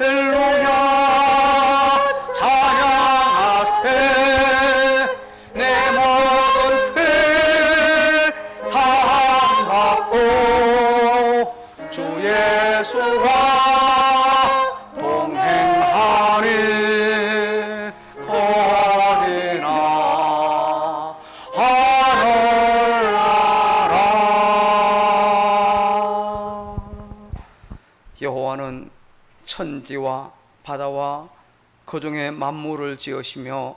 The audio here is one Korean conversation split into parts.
할렐루야 찬양하세 내 모든 피 사함받고 주 예수와 동행하니 거리나 하늘나라. 여호와는 천지와 바다와 그 중에 만물을 지으시며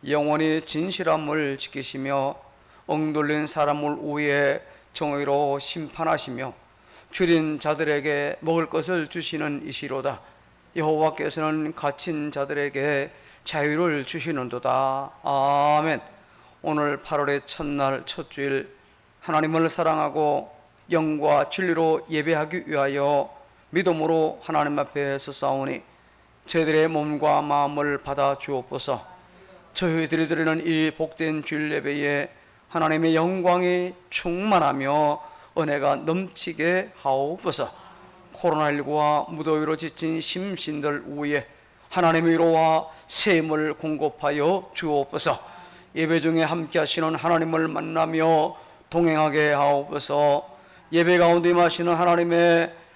영원히 진실함을 지키시며 엉돌린 사람을 위해 정의로 심판하시며 줄인 자들에게 먹을 것을 주시는 이시로다. 여호와께서는 갇힌 자들에게 자유를 주시는도다. 아멘. 오늘 8월의 첫날 첫 주일, 하나님을 사랑하고 영과 진리로 예배하기 위하여 믿음으로 하나님 앞에 서싸우니 저희들의 몸과 마음을 받아 주옵소서. 저희들이 드리는 이 복된 주일 예배에 하나님의 영광이 충만하며 은혜가 넘치게 하옵소서. 코로나19와 무더위로 지친 심신들 위에 하나님의 위로와 샘을 공급하여 주옵소서. 예배 중에 함께 하시는 하나님을 만나며 동행하게 하옵소서. 예배 가운데 임하시는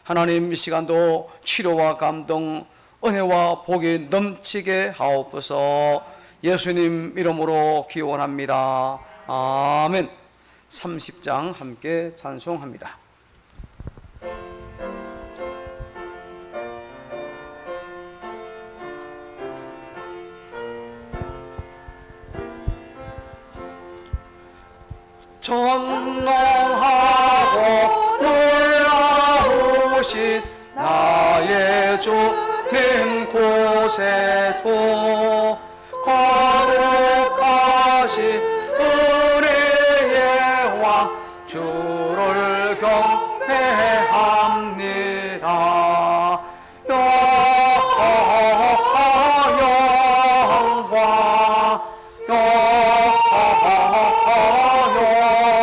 하나님 이 시간도 치료와 감동, 은혜와 복이 넘치게 하옵소서. 예수님 이름으로 기원합니다. 아멘. 30장 함께 찬송합니다. 전능하고 놀라우신 나의 주님 곳에도 거룩하신 은혜의 왕 주를 경배합니다.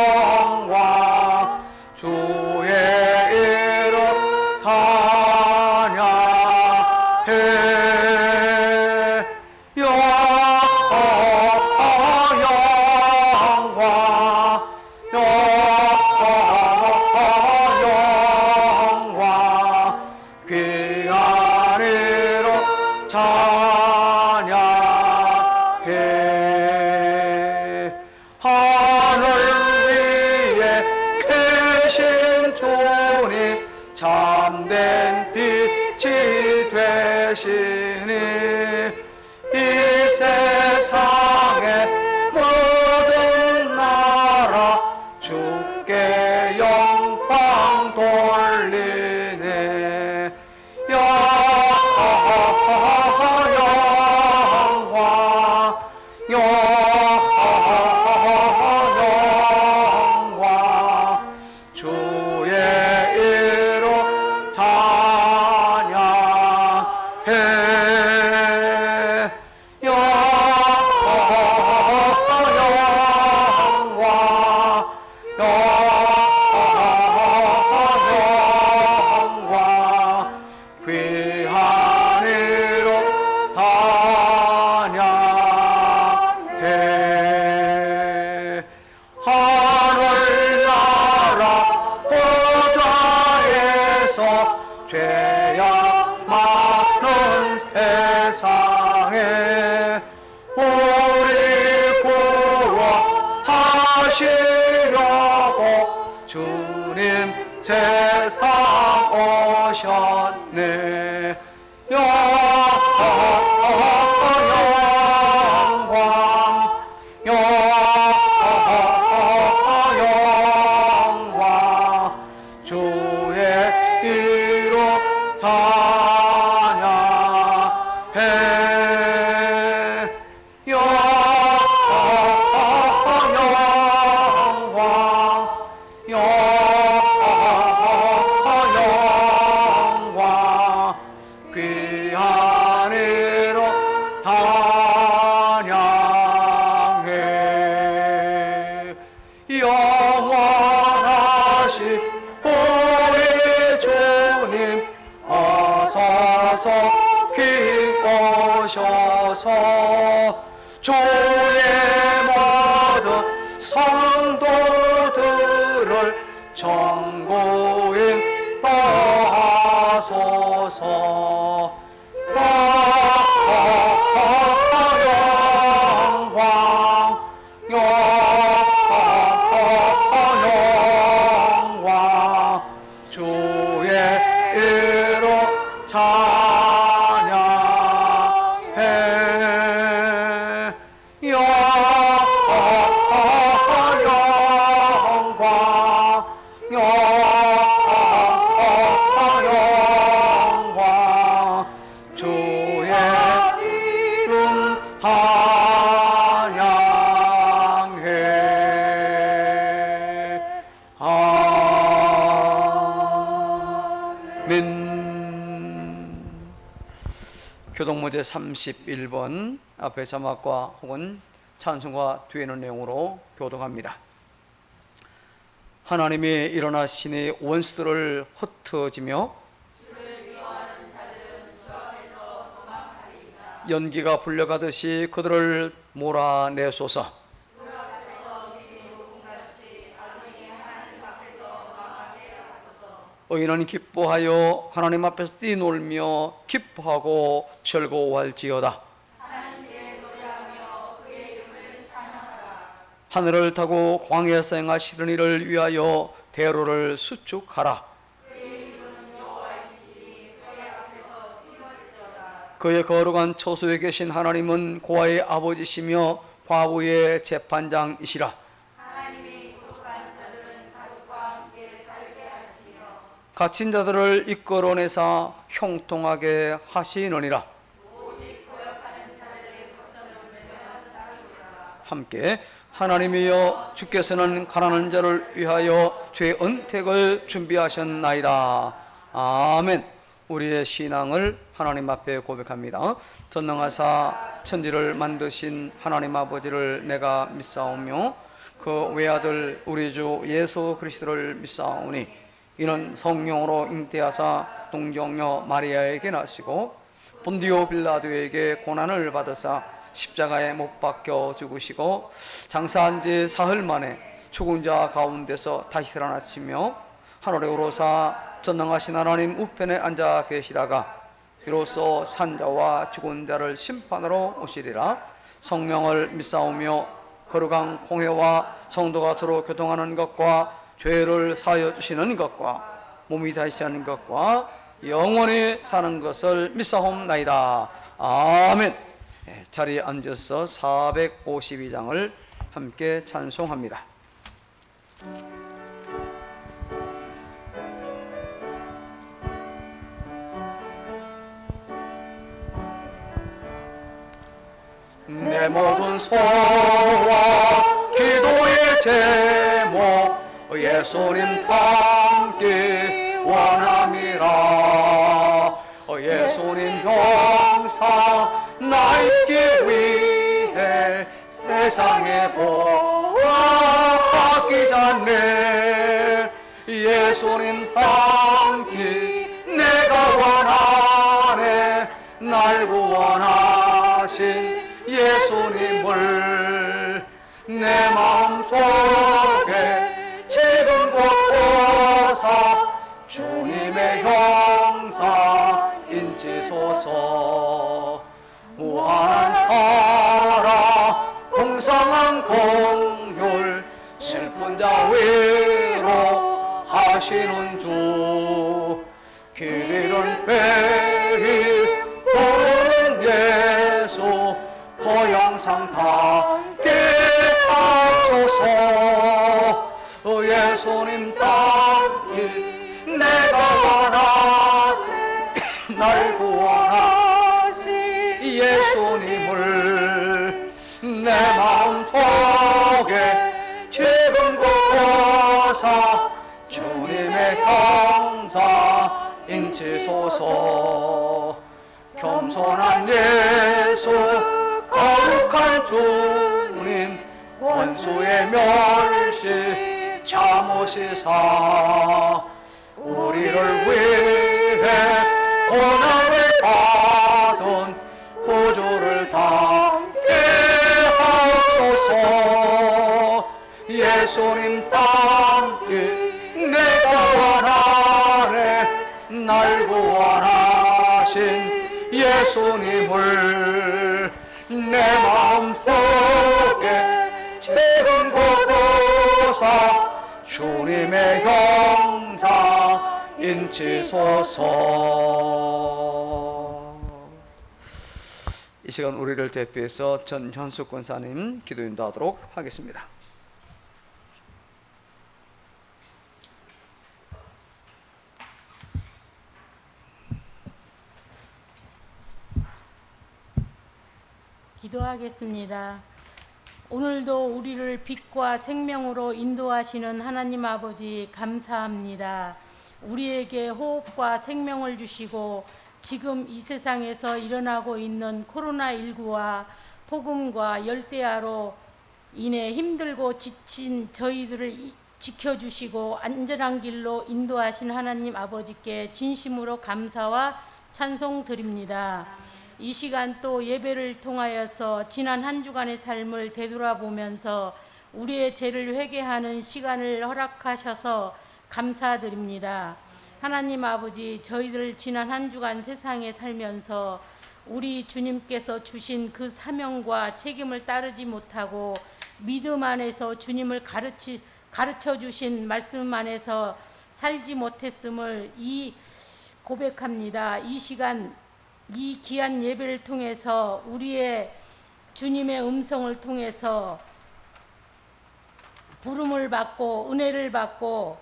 영광 주의 이름 찬양해. 귀한 이름 찬양해. 하늘 위에 계신 주님 참된 빛이 되시니 이 세상의 모든 나라 주께 영광 돌리네. 영광 주의 이름 찬양해. 영광 귀한 이름 찬양해. 하늘나라 보좌에서 죄악 많은 세상에 우리 구원하시려고 주님 세상 오셨네. 영광 주의 이름 찬양해. 영광 귀한 이름 찬양해. 영원하신 우리 주님 어서 전고인 떠하소서. 영광 주의 이름 찬양해. 영광 주의 이름 찬양해. 아멘. 교동문제 31번 앞에 자막과 혹은 찬송과 뒤에 있는 내용으로 교독합니다. 하나님이 일어나시니 원수들을 흩어지며 연기가 불려가듯이 그들을 몰아내소서. 의인은 기뻐하여 하나님 앞에서 뛰놀며 기뻐하고 즐거워할지어다. 하늘을 타고 광야에서 행하시는 이를 위하여 대로를 수축하라. 그의 거룩한 처소에 계신 하나님은 고아의 아버지시며 과부의 재판장이시라. 갇힌 자들을 이끌어내사 형통하게 하시느니라. 함께 하나님이여 주께서는 가난한 자를 위하여 죄의 은택을 준비하셨나이다. 아멘. 우리의 신앙을 하나님 앞에 고백합니다. 전능하사 천지를 만드신 하나님 아버지를 내가 믿사오며 그 외아들 우리 주 예수 그리스도를 믿사오니 이는 성령으로 잉태하사 동정녀 마리아에게 나시고 본디오 빌라도에게 고난을 받으사 십자가에 못 박혀 죽으시고 장사한 지 사흘 만에 죽은 자 가운데서 다시 살아나시며 하늘에 오르사 전능하신 하나님 우편에 앉아 계시다가 비로소 산자와 죽은 자를 심판하러 오시리라. 성령을 믿사오며 거룩한 공회와 성도가 서로 교통하는 것과 죄를 사하여 주시는 것과 몸이 다시 하는 것과 영원히 사는 것을 믿사옵나이다. 아멘. 자리에 앉아서 452장을 함께 찬송합니다. 내 모든 소와 기도의 제목 예수님 닮기 원함이라. 예수님 형상 나 입기 위해 세상에 보아하기잖네. 예수님 닮기 내가 원하네. 날 구원하신 예수님을 내 마음속에 지금 곳곳아 주님의 형상 인치소서. 무한한 사랑 풍성한 공율 슬픈 자 위로 하시는 주. 길 잃은 빼이 부르는 예수 그 영상 닮게 하소서. 예수님 닮기 내가 원하네. 날 구원하신 예수님을 내 마음속에 지금 곳곳아 주님의 형상 인치소서. 겸손한 예수 거룩한 주님 원수의 멸시 참으시사 우리를 위해 고난을 받은 구주를 닮게 하소서. 예수님 닮기 날 구원하신 예수님을 내 마음속에 지금 고도사 주님의 형상 인치소서. 이 시간 우리를 대표해서 전현숙 권사님 기도 인도하도록 하겠습니다. 기도하겠습니다. 오늘도 우리를 빛과 생명으로 인도하시는 하나님 아버지 감사합니다. 우리에게 호흡과 생명을 주시고 지금 이 세상에서 일어나고 있는 코로나19와 폭음과 열대야로 인해 힘들고 지친 저희들을 지켜주시고 안전한 길로 인도하신 하나님 아버지께 진심으로 감사와 찬송 드립니다. 이 시간 또 예배를 통하여서 지난 한 주간의 삶을 되돌아보면서 우리의 죄를 회개하는 시간을 허락하셔서 감사드립니다. 하나님 아버지, 저희들 지난 한 주간 세상에 살면서 우리 주님께서 주신 그 사명과 책임을 따르지 못하고 믿음 안에서 주님을 가르쳐 주신 말씀 안에서 살지 못했음을 고백합니다. 이 시간 이 귀한 예배를 통해서 우리의 주님의 음성을 통해서 부름을 받고 은혜를 받고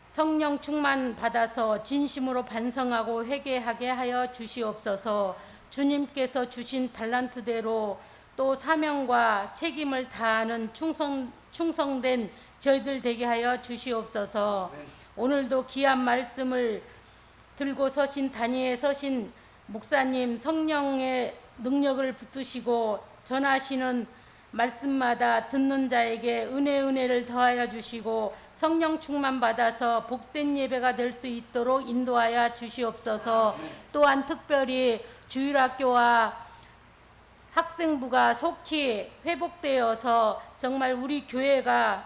성령 충만 받아서 진심으로 반성하고 회개하게 하여 주시옵소서. 주님께서 주신 달란트대로 또 사명과 책임을 다하는 충성된 저희들 되게 하여 주시옵소서. 오늘도 귀한 말씀을 들고 서신 단위에 서신 목사님 성령의 능력을 붙드시고 전하시는 말씀마다 듣는 자에게 은혜를 더하여 주시고 성령 충만 받아서 복된 예배가 될 수 있도록 인도하여 주시옵소서. 또한 특별히 주일학교와 학생부가 속히 회복되어서 정말 우리 교회가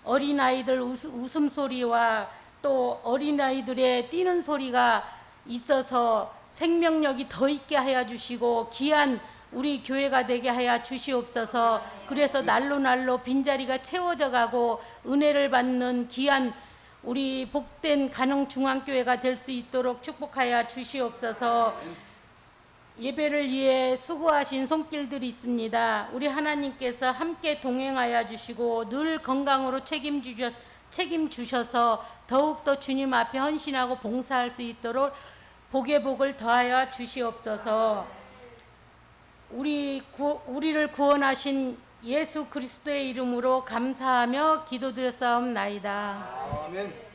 어린아이들 웃음소리와 또 어린아이들의 뛰는 소리가 있어서 생명력이 더 있게 하여 주시고 귀한 우리 교회가 되게 하여 주시옵소서. 그래서 날로 빈자리가 채워져 가고 은혜를 받는 귀한 우리 복된 가능중앙교회가 될 수 있도록 축복하여 주시옵소서. 예배를 위해 수고하신 손길들이 있습니다. 우리 하나님께서 함께 동행하여 주시고 늘 건강으로 책임주셔서 더욱더 주님 앞에 헌신하고 봉사할 수 있도록 복의 복을 더하여 주시옵소서. 우리를 구원하신 예수 그리스도의 이름으로 감사하며 기도드렸사옵나이다. 아멘.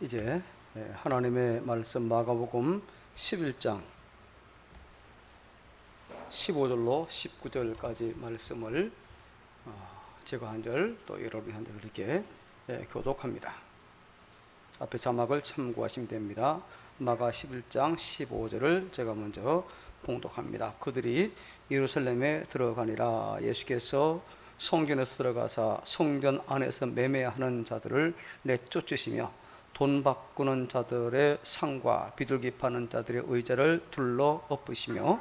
이제 하나님의 말씀 마가복음 11장 15절로 19절까지 말씀을 제가 한 절 또 여러분이 한 절 이렇게 교독합니다. 앞에 자막을 참고하시면 됩니다. 마가 11장 15절을 제가 먼저 봉독합니다. 그들이 예루살렘에 들어가니라. 예수께서 성전에서 들어가사 성전 안에서 매매하는 자들을 내쫓으시며 돈 바꾸는 자들의 상과 비둘기 파는 자들의 의자를 둘러 엎으시며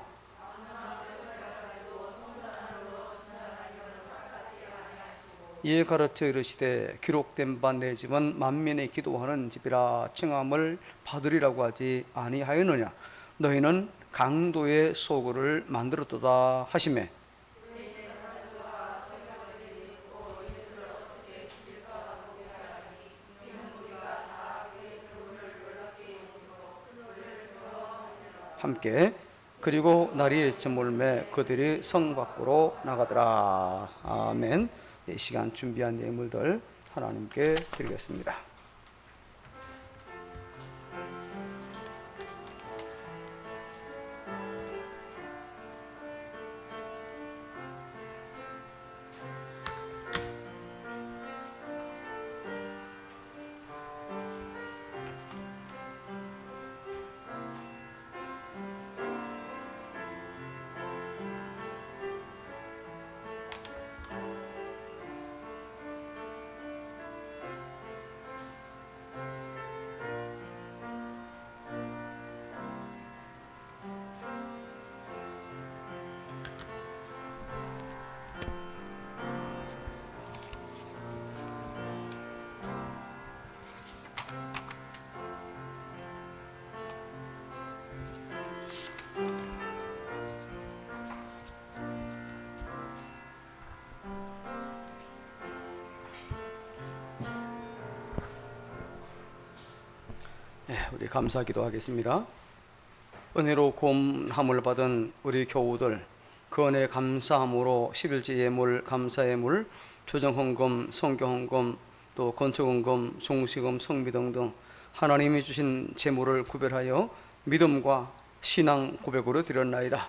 이에 가르쳐 이르시되 기록된 바 내 집은 만민이 기도하는 집이라 칭함을 받으리라고 하지 아니하였느냐. 너희는 강도의 소굴을 만들었도다 하시매 함께 그리고 날이 저물매 그들이 성 밖으로 나가더라. 아멘. 이 시간 준비한 예물들 하나님께 드리겠습니다. 우리 감사 기도하겠습니다. 은혜로 구원함을 받은 우리 교우들, 그 은혜 감사함으로 11지 예물, 감사 예물, 조정헌금, 성교헌금, 또 건축헌금, 종시금, 성비 등등 하나님이 주신 재물을 구별하여 믿음과 신앙 고백으로 드렸나이다.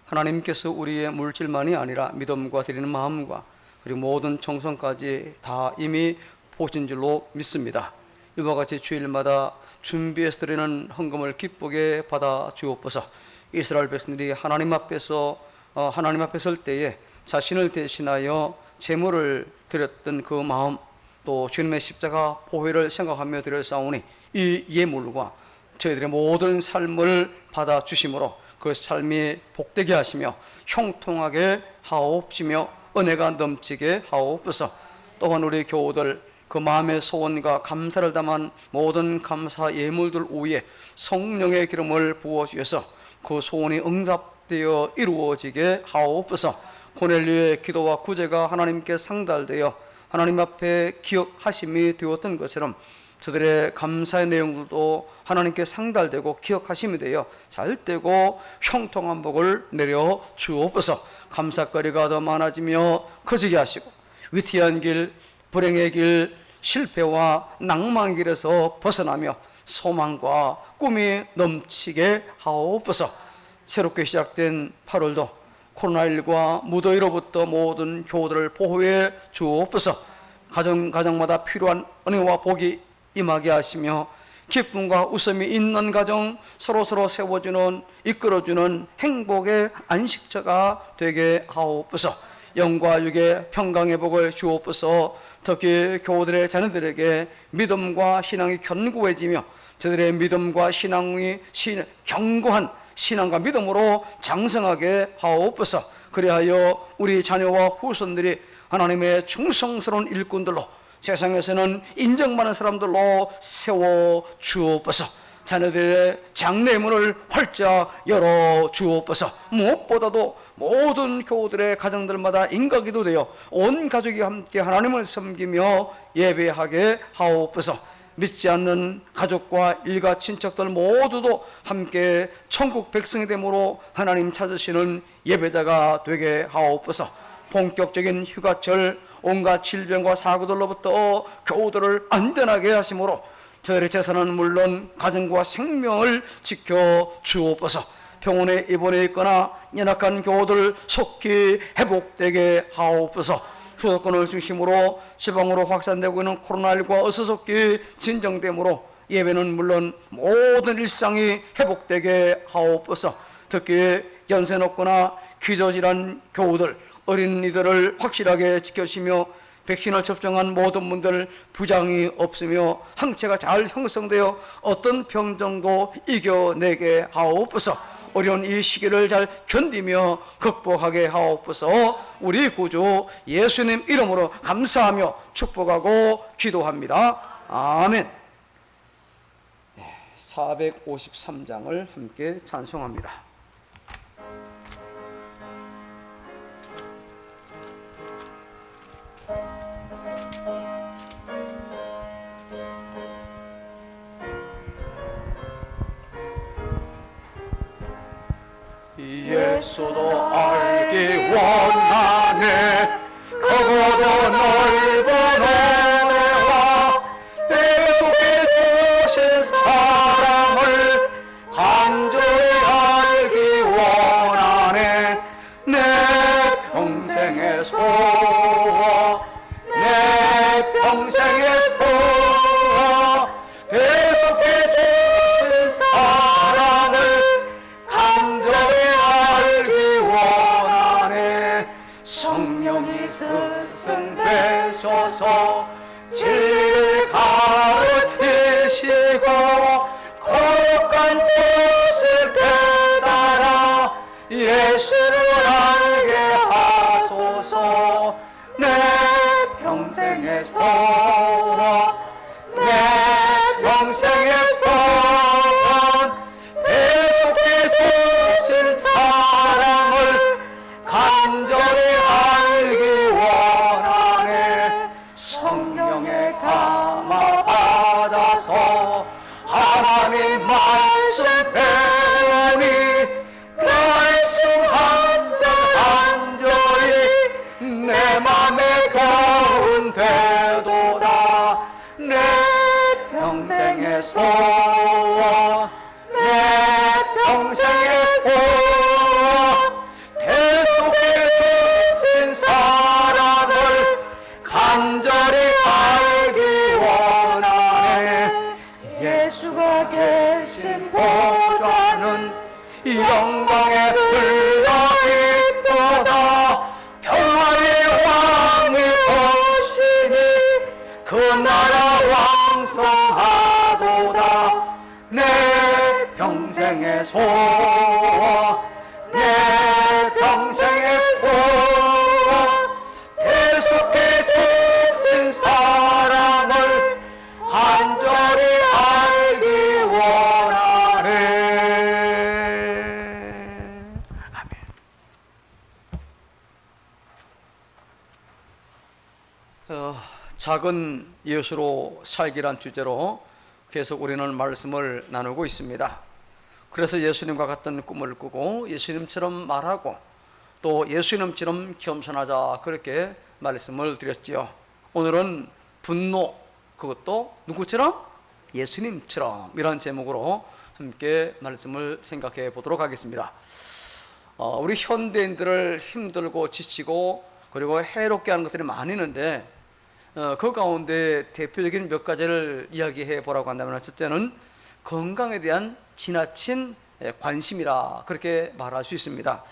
하나님께서 우리의 물질만이 아니라 믿음과 드리는 마음과 그리고 모든 정성까지 다 이미 보신 줄로 믿습니다. 이와 같이 주일마다 준비해서 드리는 헌금을 기쁘게 받아 주옵소서. 이스라엘 백성들이 하나님 앞에 설 때에 자신을 대신하여 제물을 드렸던 그 마음, 또 주님의 십자가 보혈을 생각하며 드렸사오니 이 예물과 저희들의 모든 삶을 받아 주심으로 그 삶이 복되게 하시며 형통하게 하옵시며 은혜가 넘치게 하옵소서. 또한 우리 교우들 그 마음의 소원과 감사를 담은 모든 감사 예물들 위에 성령의 기름을 부어주셔서 그 소원이 응답되어 이루어지게 하옵소서. 고넬료의 기도와 구제가 하나님께 상달되어 하나님 앞에 기억하심이 되었던 것처럼 저들의 감사의 내용들도 하나님께 상달되고 기억하심이 되어 잘되고 형통한 복을 내려 주옵소서. 감사거리가 더 많아지며 커지게 하시고 위태한 길, 불행의 길, 실패와 낭만의 길에서 벗어나며 소망과 꿈이 넘치게 하옵소서. 새롭게 시작된 8월도 코로나19와 무더위로부터 모든 교우들을 보호해 주옵소서. 가정마다 필요한 은혜와 복이 임하게 하시며 기쁨과 웃음이 있는 가정, 서로서로 세워주는 이끌어주는 행복의 안식처가 되게 하옵소서. 영과 육의 평강의 복을 주옵소서. 특히 교우들의 자녀들에게 믿음과 신앙이 견고해지며 저들의 믿음과 신앙이 견고한 신앙과 믿음으로 장성하게 하옵소서. 그리하여 우리 자녀와 후손들이 하나님의 충성스러운 일꾼들로 세상에서는 인정받는 사람들로 세워 주옵소서. 자녀들의 장래문을 활짝 열어 주옵소서. 무엇보다도 모든 교우들의 가정들마다 인가기도 되어 온 가족이 함께 하나님을 섬기며 예배하게 하옵소서. 믿지 않는 가족과 일가 친척들 모두도 함께 천국 백성이 되므로 하나님 찾으시는 예배자가 되게 하옵소서. 본격적인 휴가철 온갖 질병과 사고들로부터 교우들을 안전하게 하심으로 저들의 재산은 물론 가정과 생명을 지켜 주옵소서. 병원에 입원해 있거나 연약한 교우들 속히 회복되게 하옵소서. 수도권을 중심으로 지방으로 확산되고 있는 코로나19가 어서속히 진정되므로 예배는 물론 모든 일상이 회복되게 하옵소서. 특히 연세 높거나 기저질환 교우들, 어린이들을 확실하게 지켜주시며 백신을 접종한 모든 분들 부장이 없으며 항체가 잘 형성되어 어떤 병정도 이겨내게 하옵소서. 어려운 이 시기를 잘 견디며 극복하게 하옵소서. 우리 구주 예수님 이름으로 감사하며 축복하고 기도합니다. 아멘. 453장을 함께 찬송합니다. 예수도 알기 원하네. 크고도 넓은 은혜와 내 속에 주신 사랑을 간절히 알기 원하네. 내 평생의 소원, 내 평생의 소원, 내 속에 주신 사랑을 간절히 알기 원하네. 성령이 스승되셔서 진리를 가르치시고 거룩한 뜻을 깨달아 예수를 알게 하소서. 내 평생의 소원, 내 평생의 소원, 내 속에 주신 사랑을 간절히 알기 원하네. 성령의 감화 받아서 하나님 말씀 배우니 그 말씀 한 장 한 절이 내 맘에 가운데도다. 내 평생의 소원, 내 평생의 소원, 내 속에 주신 사랑을 간절히 알기 원하네. 예수가 계신 보좌는 영광에 둘러있도다. 평화의 왕이 오시니 그 나라 왕성하도다. 내 평생의 소원, 내 평생의 소원, 내 속에 주신 사랑을 간절히 알기 원하네. 아멘. 작은 예수로 살기란 주제로 계속 우리는 말씀을 나누고 있습니다. 그래서 예수님과 같은 꿈을 꾸고 예수님처럼 말하고 또 예수님처럼 겸손하자, 그렇게 말씀을 드렸지요. 오늘은 분노, 그것도 누구처럼? 예수님처럼, 이런 제목으로 함께 말씀을 생각해 보도록 하겠습니다. 우리 현대인들을 힘들고 지치고 그리고 해롭게 하는 것들이 많이 있는데 그 가운데 대표적인 몇 가지를 이야기해 보라고 한다면, 첫째는 건강에 대한 지나친 관심이라, 그렇게 말할 수 있습니다.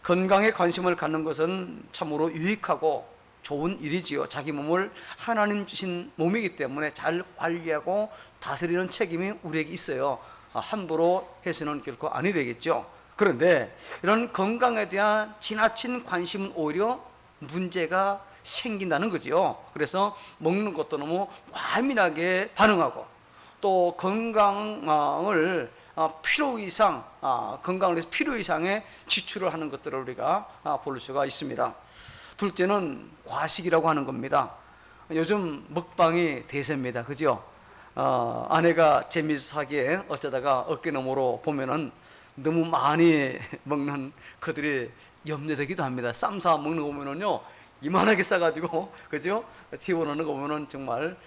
건강에 관심을 갖는 것은 참으로 유익하고 좋은 일이지요. 자기 몸을 하나님 주신 몸이기 때문에 잘 관리하고 다스리는 책임이 우리에게 있어요. 함부로 해서는 결코 아니 되겠죠. 그런데 이런 건강에 대한 지나친 관심은 오히려 문제가 생긴다는 거죠. 그래서 먹는 것도 너무 과민하게 반응하고 또 건강을 필요 이상, 건강을 위해서 필요 이상의 지출을 하는 것들을 우리가 볼 수가 있습니다. 둘째는 과식이라고 하는 겁니다. 요즘 먹방이 대세입니다. 그죠? 아내가 재미있어 하기에 어쩌다가 어깨너머로 보면은 너무 많이 먹는 그들이 염려되기도 합니다. 쌈 싸 먹는 거 보면은요, 이만하게 싸가지고, 그죠? 집어넣는 거 보면은 정말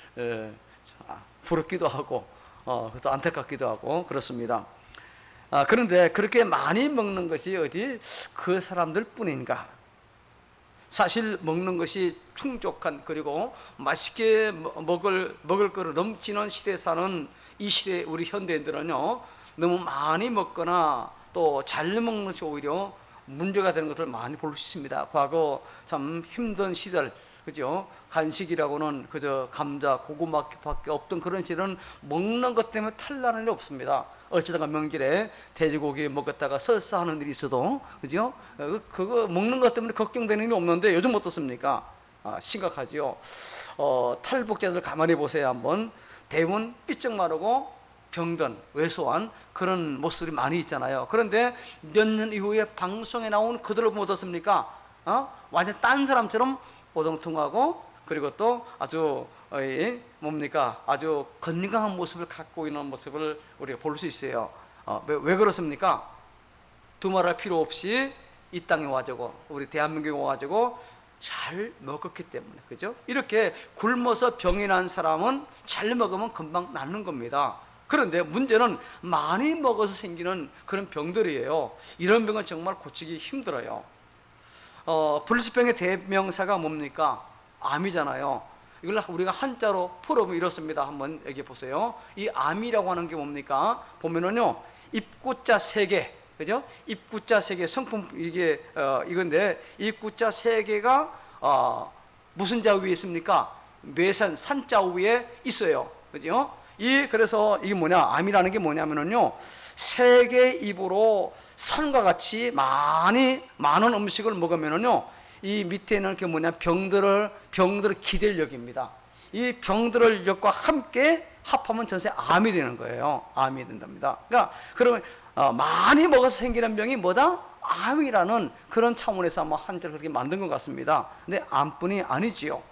부럽기도 하고, 그것도 안타깝기도 하고, 그렇습니다. 그런데 그렇게 많이 먹는 것이 어디 그 사람들 뿐인가? 사실 먹는 것이 충족한, 그리고 맛있게 먹을 거를 넘치는 시대에 사는 이 시대 우리 현대인들은요, 너무 많이 먹거나 또 잘 먹는 것이 오히려 문제가 되는 것을 많이 볼 수 있습니다. 과거 참 힘든 시절, 그죠? 간식이라고는 그저 감자, 고구마밖에 없던 그런 시절은 먹는 것 때문에 탈나는 일이 없습니다. 어쩌다가 명절에 돼지고기 먹었다가 설사하는 일이 있어도, 그죠? 그거 먹는 것 때문에 걱정되는 일이 없는데 요즘 어떻습니까? 심각하지요. 탈북자들 가만히 보세요. 한번 대부분 삐쩍 마르고 병든, 왜소한 그런 모습이 많이 있잖아요. 그런데 몇 년 이후에 방송에 나온 그들을 보면 어떻습니까? 완전 딴 사람처럼 오동통하고, 그리고 또 아주 아주 건강한 모습을 갖고 있는 모습을 우리가 볼 수 있어요. 왜 그렇습니까? 두말할 필요 없이 이 땅에 와가지고 우리 대한민국에 와가지고 잘 먹었기 때문에, 그죠? 이렇게 굶어서 병이 난 사람은 잘 먹으면 금방 낫는 겁니다. 그런데 문제는 많이 먹어서 생기는 그런 병들이에요. 이런 병은 정말 고치기 힘들어요. 불치병의 대명사가 뭡니까? 암이잖아요. 이걸 우리가 한자로 풀어보면 이렇습니다. 한번 얘기해 보세요. 이 암이라고 하는 게 뭡니까? 보면은요, 입구자 3개, 그죠? 입구자 3개, 성품 이게 이건데, 입구자 3개가 무슨 자 위에 있습니까? 매산 산자 위에 있어요. 그죠? 그래서 이게 뭐냐? 암이라는 게 뭐냐면은요, 3개 입으로 산과 같이 많은 음식을 먹으면은요, 이 밑에 있는 게 뭐냐? 병들을 기댈 역입니다. 이 병들을 역과 함께 합하면 전체 암이 되는 거예요. 암이 된답니다. 그러니까 그러면 많이 먹어서 생기는 병이 뭐다? 암이라는 그런 차원에서 아마 한자를 그렇게 만든 것 같습니다. 근데 암뿐이 아니지요.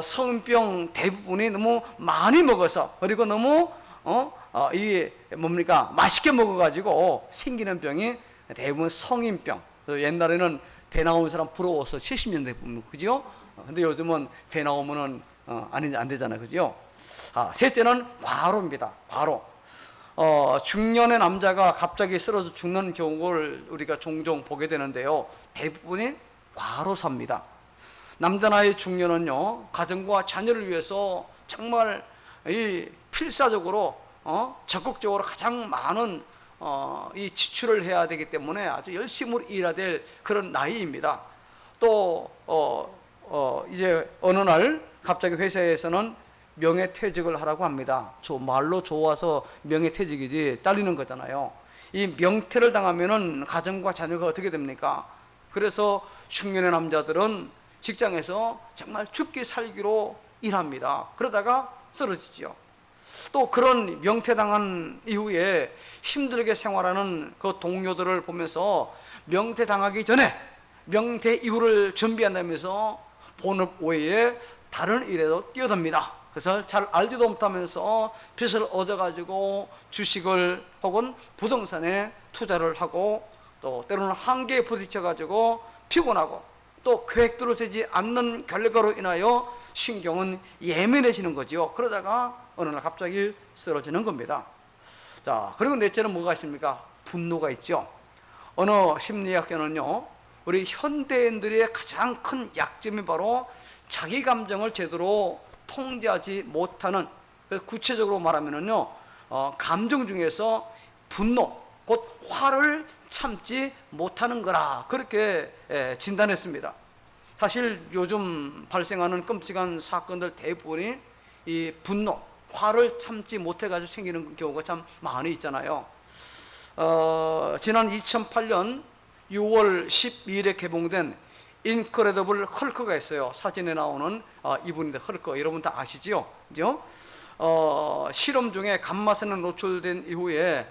성병 대부분이 너무 많이 먹어서, 그리고 너무 이게 뭡니까? 맛있게 먹어가지고 생기는 병이 대부분 성인병. 옛날에는 배 나오는 사람 부러워서 70년대 보면, 그죠? 근데 요즘은 배 나오면은 안 되잖아요, 그죠? 셋째는 과로입니다. 과로. 중년의 남자가 갑자기 쓰러져 죽는 경우를 우리가 종종 보게 되는데요, 대부분이 과로사입니다. 남자나이 중년은요, 가정과 자녀를 위해서 정말 이 필사적으로 적극적으로 가장 많은 이 지출을 해야 되기 때문에 아주 열심히 일해야 될 그런 나이입니다. 또 이제 어느 날 갑자기 회사에서는 명예퇴직을 하라고 합니다. 말로 좋아서 명예퇴직이지 잘리는 거잖아요. 이 명퇴를 당하면은 가정과 자녀가 어떻게 됩니까? 그래서 중년의 남자들은 직장에서 정말 죽기 살기로 일합니다. 그러다가 쓰러지죠. 또 그런 명퇴당한 이후에 힘들게 생활하는 그 동료들을 보면서 명퇴당하기 전에 명퇴 이후를 준비한다면서 본업 외에 다른 일에도 뛰어듭니다. 그래서 잘 알지도 못하면서 빚을 얻어가지고 주식을 혹은 부동산에 투자를 하고, 또 때로는 한계에 부딪혀가지고 피곤하고, 또 계획대로 되지 않는 결과로 인하여 신경은 예민해지는 거죠. 그러다가 어느 날 갑자기 쓰러지는 겁니다. 자, 그리고 넷째는 뭐가 있습니까? 분노가 있죠. 어느 심리학자는요, 우리 현대인들의 가장 큰 약점이 바로 자기 감정을 제대로 통제하지 못하는, 구체적으로 말하면은요, 감정 중에서 분노, 곧 화를 참지 못하는 거라, 그렇게 진단했습니다. 사실 요즘 발생하는 끔찍한 사건들 대부분이 이 분노, 화를 참지 못해가지고 생기는 경우가 참 많이 있잖아요. 지난 2008년 6월 12일에 개봉된 인크레더블 헐크가 있어요. 사진에 나오는 이분인데, 헐크 여러분 다 아시죠? 그죠? 실험 중에 감마선에 노출된 이후에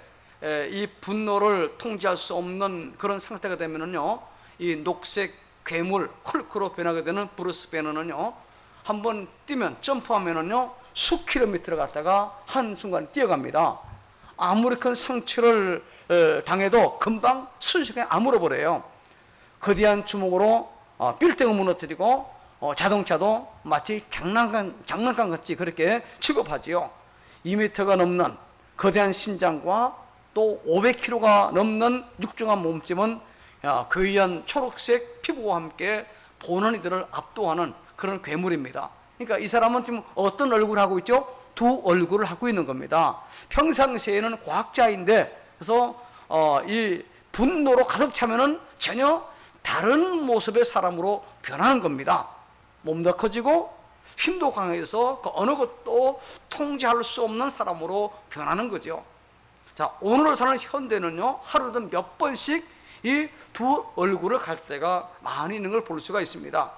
이 분노를 통제할 수 없는 그런 상태가 되면은요, 이 녹색 괴물 헐크로 변하게 되는 브루스 배너는요, 한번 뛰면, 점프하면은요, 수킬로미터를 갔다가 한순간 뛰어갑니다. 아무리 큰 상처를 당해도 금방 순식간에 아물어버려요. 거대한 주먹으로 빌딩을 무너뜨리고 자동차도 마치 장난감 같이 그렇게 취급하지요. 2m가 넘는 거대한 신장과 또 500kg가 넘는 육중한 몸집은 괴이한 초록색 피부와 함께 보는 이들을 압도하는 그런 괴물입니다. 그러니까 이 사람은 지금 어떤 얼굴을 하고 있죠? 두 얼굴을 하고 있는 겁니다. 평상시에는 과학자인데, 그래서 이 분노로 가득 차면은 전혀 다른 모습의 사람으로 변하는 겁니다. 몸도 커지고 힘도 강해서 그 어느 것도 통제할 수 없는 사람으로 변하는 거죠. 자, 오늘을 사는 현대는요, 하루에도 몇 번씩 이 두 얼굴을 갈 때가 많이 있는 걸 볼 수가 있습니다.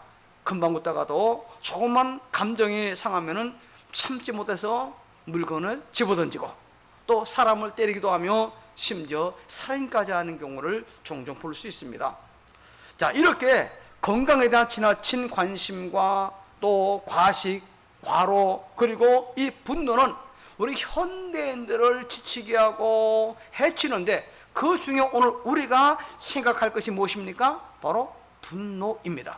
금방 웃다가도 조금만 감정이 상하면은 참지 못해서 물건을 집어던지고, 또 사람을 때리기도 하며 심지어 살인까지 하는 경우를 종종 볼 수 있습니다. 자, 이렇게 건강에 대한 지나친 관심과 또 과식, 과로, 그리고 이 분노는 우리 현대인들을 지치게 하고 해치는데 그 중에 오늘 우리가 생각할 것이 무엇입니까? 바로 분노입니다.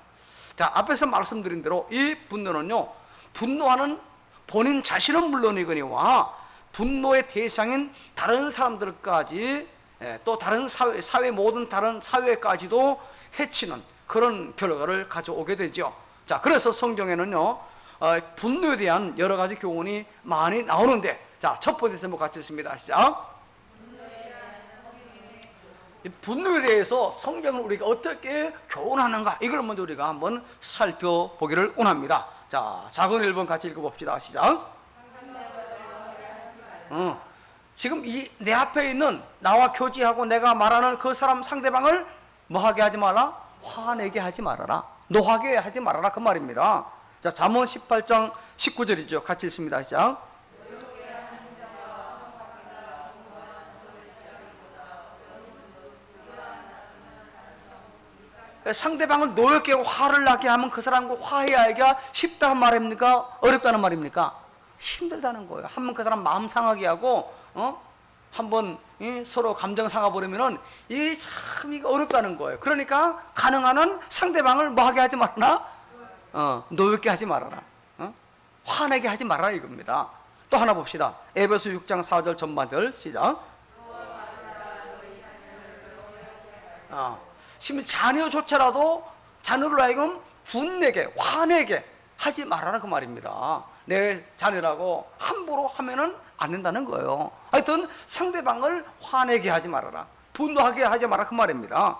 자, 앞에서 말씀드린 대로 이 분노는요, 분노하는 본인 자신은 물론이거니와 분노의 대상인 다른 사람들까지, 또 다른 사회 모든 다른 사회까지도 해치는 그런 결과를 가져오게 되죠. 자, 그래서 성경에는요, 분노에 대한 여러 가지 교훈이 많이 나오는데, 자, 첫 번째 제목 같이 있습니다. 시작. 이 분노에 대해서 성경을 우리가 어떻게 교훈하는가, 이걸 먼저 우리가 한번 살펴보기를 원합니다. 자, 작은 1번 같이 읽어봅시다. 시작. 지금 내 앞에 있는 나와 교제하고 내가 말하는 그 사람 상대방을 뭐하게 하지 말라? 화내게 하지 말아라. 노하게 하지 말아라, 그 말입니다. 자, 잠언 18장 19절이죠. 같이 읽습니다. 시작. 상대방을 노엽게 하고 화를 나게 하면 그 사람과 화해하기가 쉽다는 말입니까? 어렵다는 말입니까? 힘들다는 거예요. 한번 그 사람 마음 상하게 하고 한번 서로 감정 상하 버리면은 이게 참 이거 어렵다는 거예요. 그러니까 가능한 한 상대방을 뭐하게 하지 말아라, 노엽게 하지 말아라, 화내게 하지 말아라, 이겁니다. 또 하나 봅시다. 에베소 6장 4절 전반절 시작. 지금 자녀조차라도 자녀를 하여금 분내게 화내게 하지 말아라, 그 말입니다. 내 자녀라고 함부로 하면은 안 된다는 거예요. 하여튼 상대방을 화내게 하지 말아라, 분노하게 하지 마라, 그 말입니다.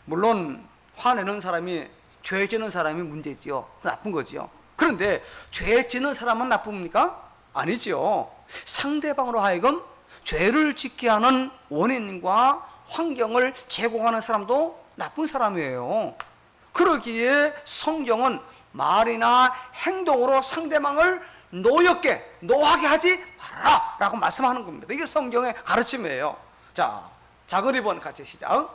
물론 화내는 사람이, 죄 지는 사람이 문제지요. 나쁜 거지요. 그런데 죄 지는 사람은 나쁩니까? 아니지요. 상대방으로 하여금 죄를 짓게 하는 원인과 환경을 제공하는 사람도 나쁜 사람이에요. 그러기에 성경은 말이나 행동으로 상대방을 노엽게, 노하게 하지 말아라 라고 말씀하는 겁니다. 이게 성경의 가르침이에요. 자, 작은 2번 같이 시작.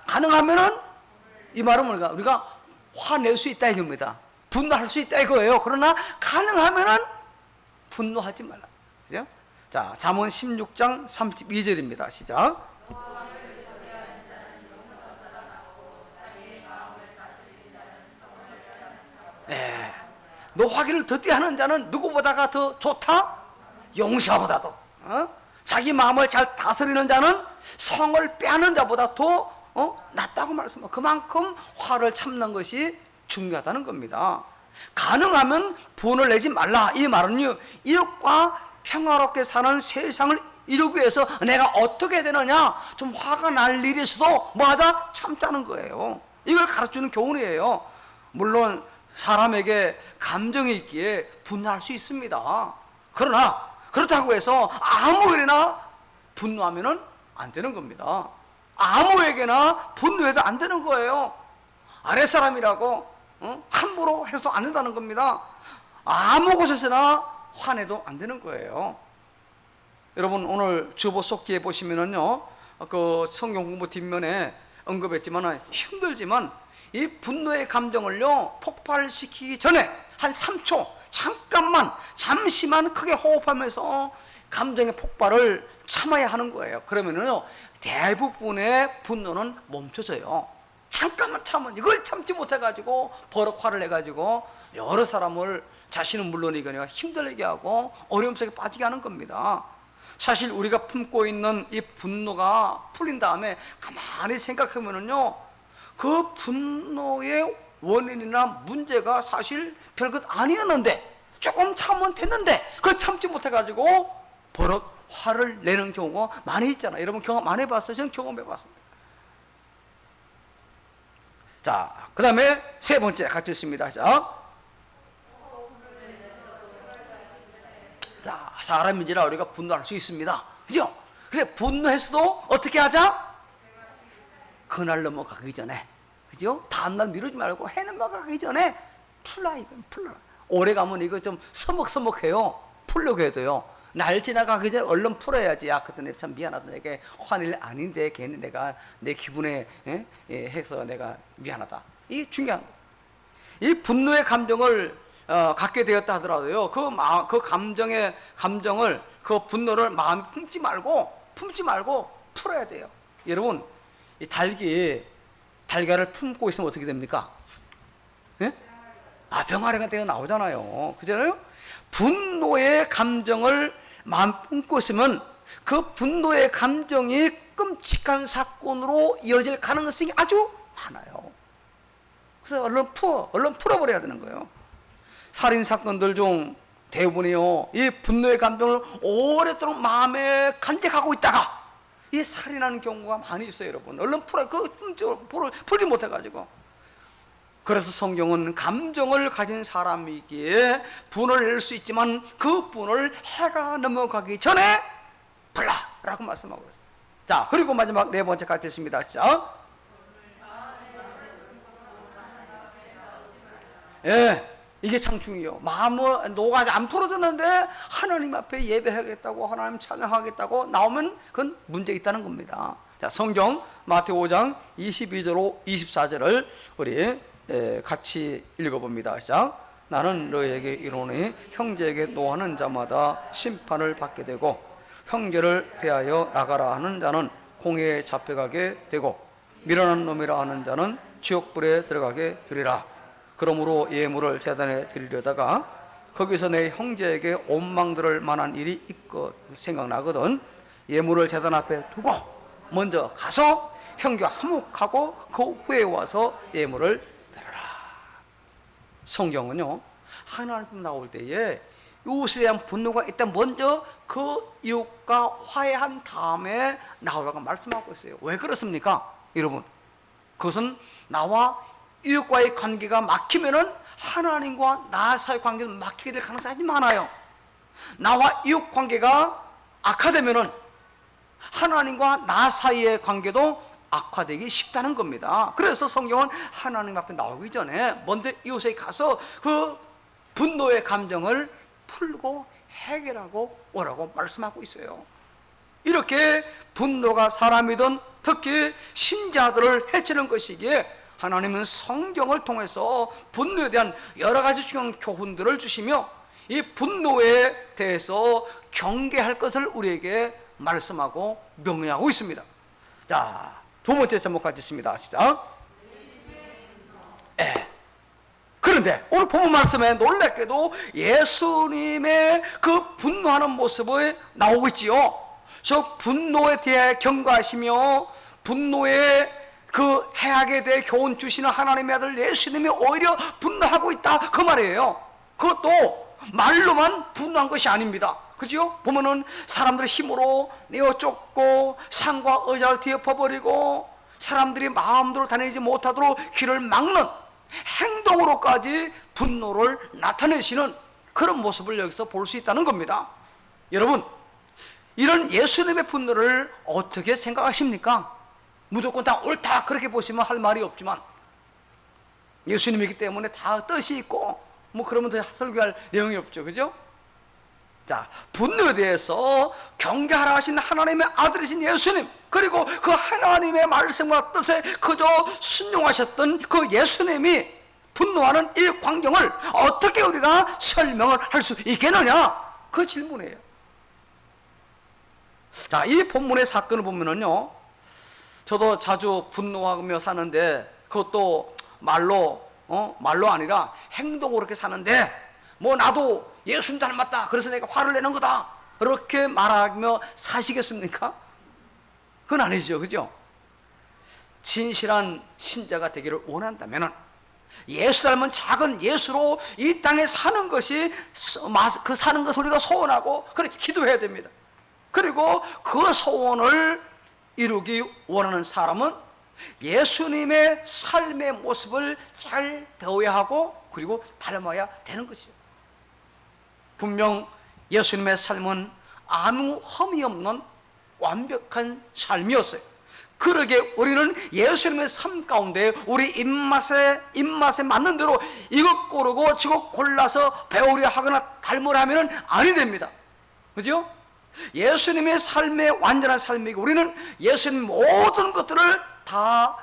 가능하면은, 이 말은 뭔가 우리가 화낼 수 있다 이겁니다. 분노할 수 있다 이거예요. 그러나 가능하면은 분노하지 말라. 그죠? 자, 잠언 16장 32절입니다. 시작. 노하기를 더디하는 자는 누구보다가 더 좋다? 용사보다도. 자기 마음을 잘 다스리는 자는 성을 빼앗는 자보다 더 낫다고 말씀합니다. 그만큼 화를 참는 것이 중요하다는 겁니다. 가능하면 분을 내지 말라, 이 말은요, 이웃과 평화롭게 사는 세상을 이루기 위해서 내가 어떻게 해야 되느냐, 좀 화가 날 일이 있어도 뭐하자? 참자는 거예요. 이걸 가르치는 교훈이에요. 물론 사람에게 감정이 있기에 분노할 수 있습니다. 그러나 그렇다고 해서 아무에게나 분노하면 안 되는 겁니다. 아무에게나 분노해도 안 되는 거예요. 아랫사람이라고 함부로 해서도 안 된다는 겁니다. 아무 곳에서나 화내도 안 되는 거예요. 여러분, 오늘 주보 속기에 보시면은요, 그 성경 공부 뒷면에 언급했지만 힘들지만 이 분노의 감정을요 폭발시키기 전에 한 3초 잠시만 크게 호흡하면서 감정의 폭발을 참아야 하는 거예요. 그러면은요 대부분의 분노는 멈춰져요. 잠깐만 참으면, 이걸 참지 못해가지고 버럭 화를 내가지고 여러 사람을, 자신은 물론이거니와 힘들게 하고 어려움 속에 빠지게 하는 겁니다. 사실 우리가 품고 있는 이 분노가 풀린 다음에 가만히 생각하면은요, 그 분노의 원인이나 문제가 사실 별것 아니었는데, 조금 참으면 됐는데 그걸 참지 못해가지고 버럭 화를 내는 경우가 많이 있잖아요. 여러분 경험 안 해봤어요? 저는 경험해봤습니다. 자, 그 다음에 세 번째 같이 있습니다. 자, 사람인지라 우리가 분노할 수 있습니다. 그죠? 근데 분노했어도 어떻게 하자? 그날 넘어가기 전에, 그죠? 다음날 미루지 말고 해 넘어가기 전에 풀라, 이건 풀라. 오래 가면 이거 좀 서먹서먹해요. 풀려고 해도요. 날 지나가기 전에 얼른 풀어야지. 야, 그때 내가 참 미안하다. 내게 화낼 일 아닌데 괜히 내가 내 기분에 해서 내가 미안하다. 이게 중요한 거예요. 이 분노의 감정을 갖게 되었다 하더라도요, 그 감정을, 그 분노를 마음에 품지 말고 풀어야 돼요. 여러분, 이 달걀을 품고 있으면 어떻게 됩니까? 예? 병아리가 되어 나오잖아요. 그잖아요? 분노의 감정을 마음 품고 있으면 그 분노의 감정이 끔찍한 사건으로 이어질 가능성이 아주 많아요. 그래서 얼른 풀어버려야 되는 거예요. 살인 사건들 중 대부분이요, 이 분노의 감정을 오랫도록 마음에 간직하고 있다가 이 살인하는 경우가 많이 있어요, 여러분. 얼른 풀지 못해가지고. 그래서 성경은 감정을 가진 사람이기에 분을 낼 수 있지만 그 분을 해가 넘어가기 전에 풀라라고 말씀하고 있어요. 자, 그리고 마지막 네 번째 같이 있습니다. 자, 이게 참 중요해요. 마음은 노가 안 풀어졌는데 하나님 앞에 예배하겠다고, 하나님 찬양하겠다고 나오면 그건 문제 있다는 겁니다. 자, 성경 마태오 5장 22절로 24절을 우리 같이 읽어봅니다. 시작. 나는 너에게 이르노니 형제에게 노하는 자마다 심판을 받게 되고 형제를 대하여 나가라 하는 자는 공회에 잡혀가게 되고 미련한 놈이라 하는 자는 지옥불에 들어가게 되리라. 그러므로 예물을 제단에 드리려다가 거기서 내 형제에게 원망 들을 만한 일이 생각나거든 예물을 제단 앞에 두고 먼저 가서 형제와 화목하고 그 후에 와서 예물을 드려라. 성경은요, 하나님 나올 때에 이웃에 대한 분노가 일단 먼저 그 이웃과 화해한 다음에 나오라고 말씀하고 있어요. 왜 그렇습니까? 여러분, 그것은 나와 이웃과의 관계가 막히면은 하나님과 나 사이의 관계도 막히게 될 가능성이 아주 많아요. 나와 이웃 관계가 악화되면은 하나님과 나 사이의 관계도 악화되기 쉽다는 겁니다. 그래서 성경은 하나님 앞에 나오기 전에 먼저 이웃에 가서 그 분노의 감정을 풀고 해결하고 오라고 말씀하고 있어요. 이렇게 분노가 사람이든 특히 신자들을 해치는 것이기에 하나님은 성경을 통해서 분노에 대한 여러 가지 중요한 교훈들을 주시며 이 분노에 대해서 경계할 것을 우리에게 말씀하고 명령하고 있습니다. 자, 두 번째 제목 같이 있습니다. 시작. 그런데 오늘 본문 말씀에 놀랍게도 예수님의 그 분노하는 모습이 나오고 있지요. 저 분노에 대해 경고하시며 분노의 그 해악에 대해 교훈 주시는 하나님의 아들 예수님이 오히려 분노하고 있다, 그 말이에요. 그것도 말로만 분노한 것이 아닙니다. 그죠? 보면은 사람들의 힘으로 내어 쫓고 산과 의자를 뒤엎어버리고 사람들이 마음대로 다니지 못하도록 길을 막는 행동으로까지 분노를 나타내시는 그런 모습을 여기서 볼 수 있다는 겁니다. 여러분, 이런 예수님의 분노를 어떻게 생각하십니까? 무조건 다 옳다 그렇게 보시면 할 말이 없지만 예수님이기 때문에 다 뜻이 있고 뭐 그러면 더 설교할 내용이 없죠. 그죠? 자, 분노에 대해서 경계하라 하신 하나님의 아들이신 예수님, 그리고 그 하나님의 말씀과 뜻에 그저 순종하셨던 그 예수님이 분노하는 이 광경을 어떻게 우리가 설명을 할 수 있겠느냐, 그 질문이에요. 자, 이 본문의 사건을 보면은요, 저도 자주 분노하며 사는데 그것도 말로 아니라 행동으로 이렇게 사는데 뭐 나도 예수님 닮았다 그래서 내가 화를 내는 거다 그렇게 말하며 사시겠습니까? 그건 아니죠. 그죠? 진실한 신자가 되기를 원한다면 예수 닮은 작은 예수로 이 땅에 사는 것이 그 사는 것을 우리가 소원하고 그렇게 기도해야 됩니다. 그리고 그 소원을 이루기 원하는 사람은 예수님의 삶의 모습을 잘 배워야 하고 그리고 닮아야 되는 것이죠. 분명 예수님의 삶은 아무 흠이 없는 완벽한 삶이었어요. 그러게 우리는 예수님의 삶 가운데 우리 입맛에 맞는 대로 이것 고르고 저것 골라서 배우려 하거나 닮으려 하면 아니 됩니다. 그죠? 예수님의 삶의 완전한 삶이고 우리는 예수님 모든 것들을 다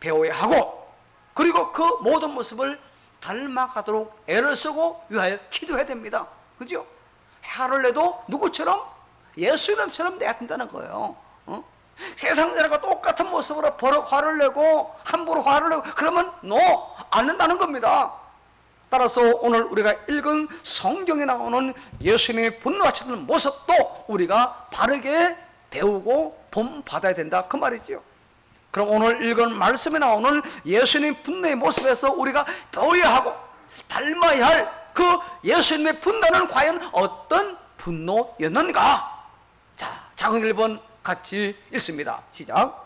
배워야 하고 그리고 그 모든 모습을 닮아가도록 애를 쓰고 위하여 기도해야 됩니다. 그죠? 화를 내도 누구처럼? 예수 이름처럼 내야 된다는 거예요. 세상 사람과 똑같은 모습으로 버럭 화를 내고 함부로 화를 내고 그러면 안 된다는 겁니다. 따라서 오늘 우리가 읽은 성경에 나오는 예수님의 분노하시는 모습도 우리가 바르게 배우고 본받아야 된다 그 말이죠. 그럼 오늘 읽은 말씀에 나오는 예수님의 분노의 모습에서 우리가 배워야 하고 닮아야 할 그 예수님의 분노는 과연 어떤 분노였는가? 자, 작은 1번 같이 읽습니다. 시작.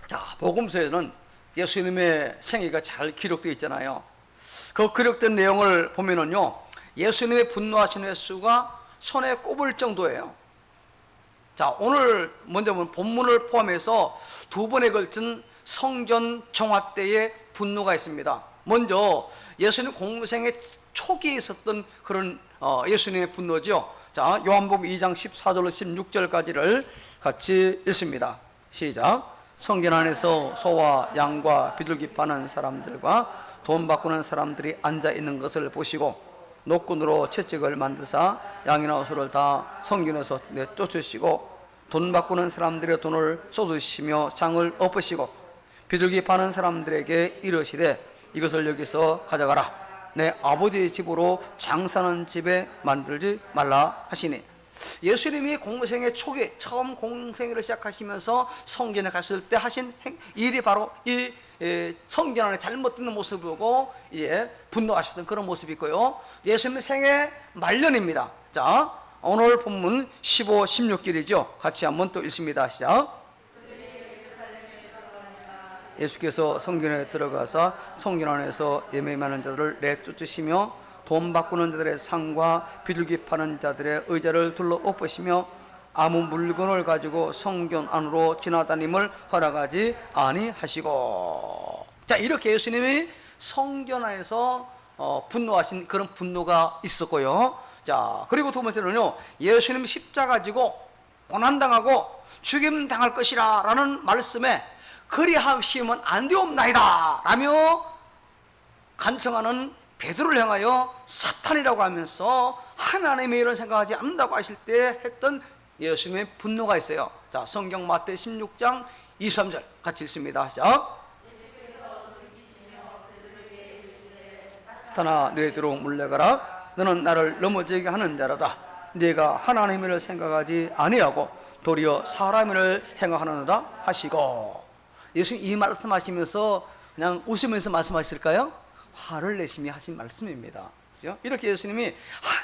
자, 복음서에는 예수님의 생애가 잘 기록되어 있잖아요. 그 기록된 내용을 보면은요, 예수님의 분노하신 횟수가 손에 꼽을 정도예요. 자, 오늘 먼저 보면 본문을 포함해서 두 번에 걸친 성전 정화 때의 분노가 있습니다. 먼저 예수님 공생의 초기에 있었던 그런 예수님의 분노죠. 자, 요한복음 2장 14절로 16절까지를 같이 읽습니다. 시작. 성전 안에서 소와 양과 비둘기 파는 사람들과 돈 바꾸는 사람들이 앉아 있는 것을 보시고 노끈으로 채찍을 만드사 양이나 소를 다 성전에서 내쫓으시고 돈 바꾸는 사람들의 돈을 쏟으시며 상을 엎으시고 비둘기 파는 사람들에게 이르시되 이것을 여기서 가져가라. 내 아버지의 집으로 장사하는 집에 만들지 말라 하시니, 예수님이 공생의 초기 처음 공생애를 시작하시면서 성전에 갔을 때 하신 일이 바로 이 성전 안에 잘못 듣는 모습을 보고 이제 분노하시던 그런 모습이 있고요. 예수님의 생애 말년입니다. 자, 오늘 본문 15, 16길이죠. 같이 한번 또 읽습니다. 시작. 예수께서 성전에 들어가서 성전 안에서 예매하는 자들을 내쫓으시며 돈 바꾸는 자들의 상과 비둘기 파는 자들의 의자를 둘러 엎으시며 아무 물건을 가지고 성전 안으로 지나다님을 허락하지 아니하시고. 자, 이렇게 예수님이 성전 안에서 분노하신 그런 분노가 있었고요. 자, 그리고 두 번째는요, 예수님 십자가 지고 고난당하고 죽임당할 것이라 라는 말씀에 그리하시면 안 되옵나이다 라며 간청하는 베드로를 향하여 사탄이라고 하면서 하나님의 일을 생각하지 않는다고 하실 때 했던 예수님의 분노가 있어요. 자, 성경 마태 16장 23절 같이 읽습니다. 시작. 사탄아, 너희들로 물러가라. 너는 나를 넘어지게 하는 자라다. 네가 하나님의 일을 생각하지 아니하고 도리어 사람의 일을 생각하느라 하시고. 예수님 이 말씀하시면서 그냥 웃으면서 말씀하실까요? 화를 내시며 하신 말씀입니다. 그죠? 이렇게 예수님이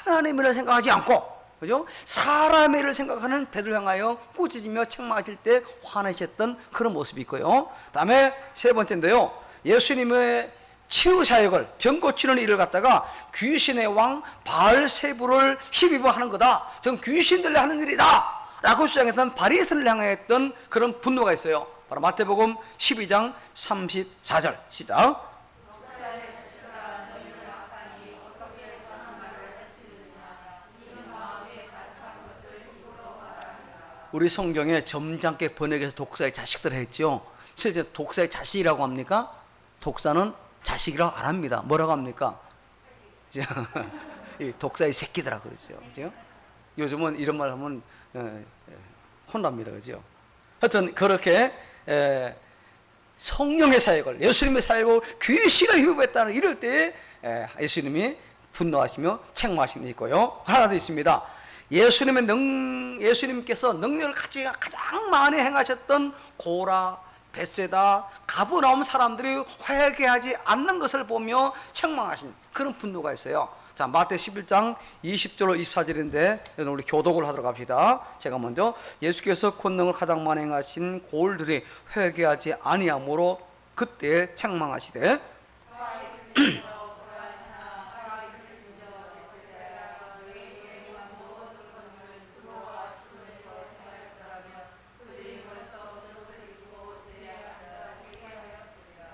하나님의 일을 생각하지 않고, 그죠? 사람의 일을 생각하는 베드로를 향하여 꾸짖으며 책망하실 때 화내셨던 그런 모습이 있고요. 다음에 세 번째인데요, 예수님의 치유 사역을, 병 고치는 일을 갖다가 귀신의 왕 바알세불을 힘입어 하는 거다. 전 귀신들이 하는 일이다 라고 주장했던 바리새인을 향했던 그런 분노가 있어요. 바로 마태복음 12장 34절 시작. 우리 성경에 점잖게 번역해서 독사의 자식들 했죠. 실제 독사의 자식이라고 합니까? 독사는 자식이라고 안 합니다. 뭐라고 합니까? 독사의 새끼들아 그러죠. 그죠? 요즘은 이런 말 하면 혼납니다. 그죠? 하여튼 그렇게 성령의 사역을, 예수님의 사역을 귀신을 힘입었다는 이럴 때 예수님이 분노하시며 책망하시는 게 있고요. 하나 더 있습니다. 예수님께서 능력을 가장 많이 행하셨던 고라, 벳세다, 가버나움 사람들이 회개하지 않는 것을 보며 책망하신 그런 분노가 있어요. 자, 마태 11장 20절로 24절인데 우리 교독을 하도록 합시다. 제가 먼저 예수께서 권능을 가장 많이 행하신 고을들이 회개하지 아니하므로 그때 책망하시되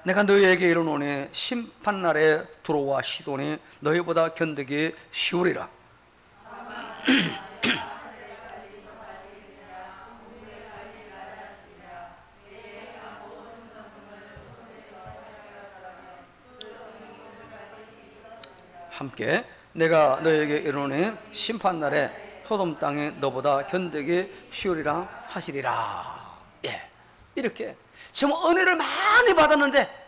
내가 너희에게 이르노니 심판날에 두로와 시돈이 너희보다 견디기 쉬우리라. 함께 내가 너에게 이르노니 심판날에 소돔 땅에 너보다 견디기 쉬우리라 하시리라. 예, 이렇게 정말 은혜를 많이 받았는데,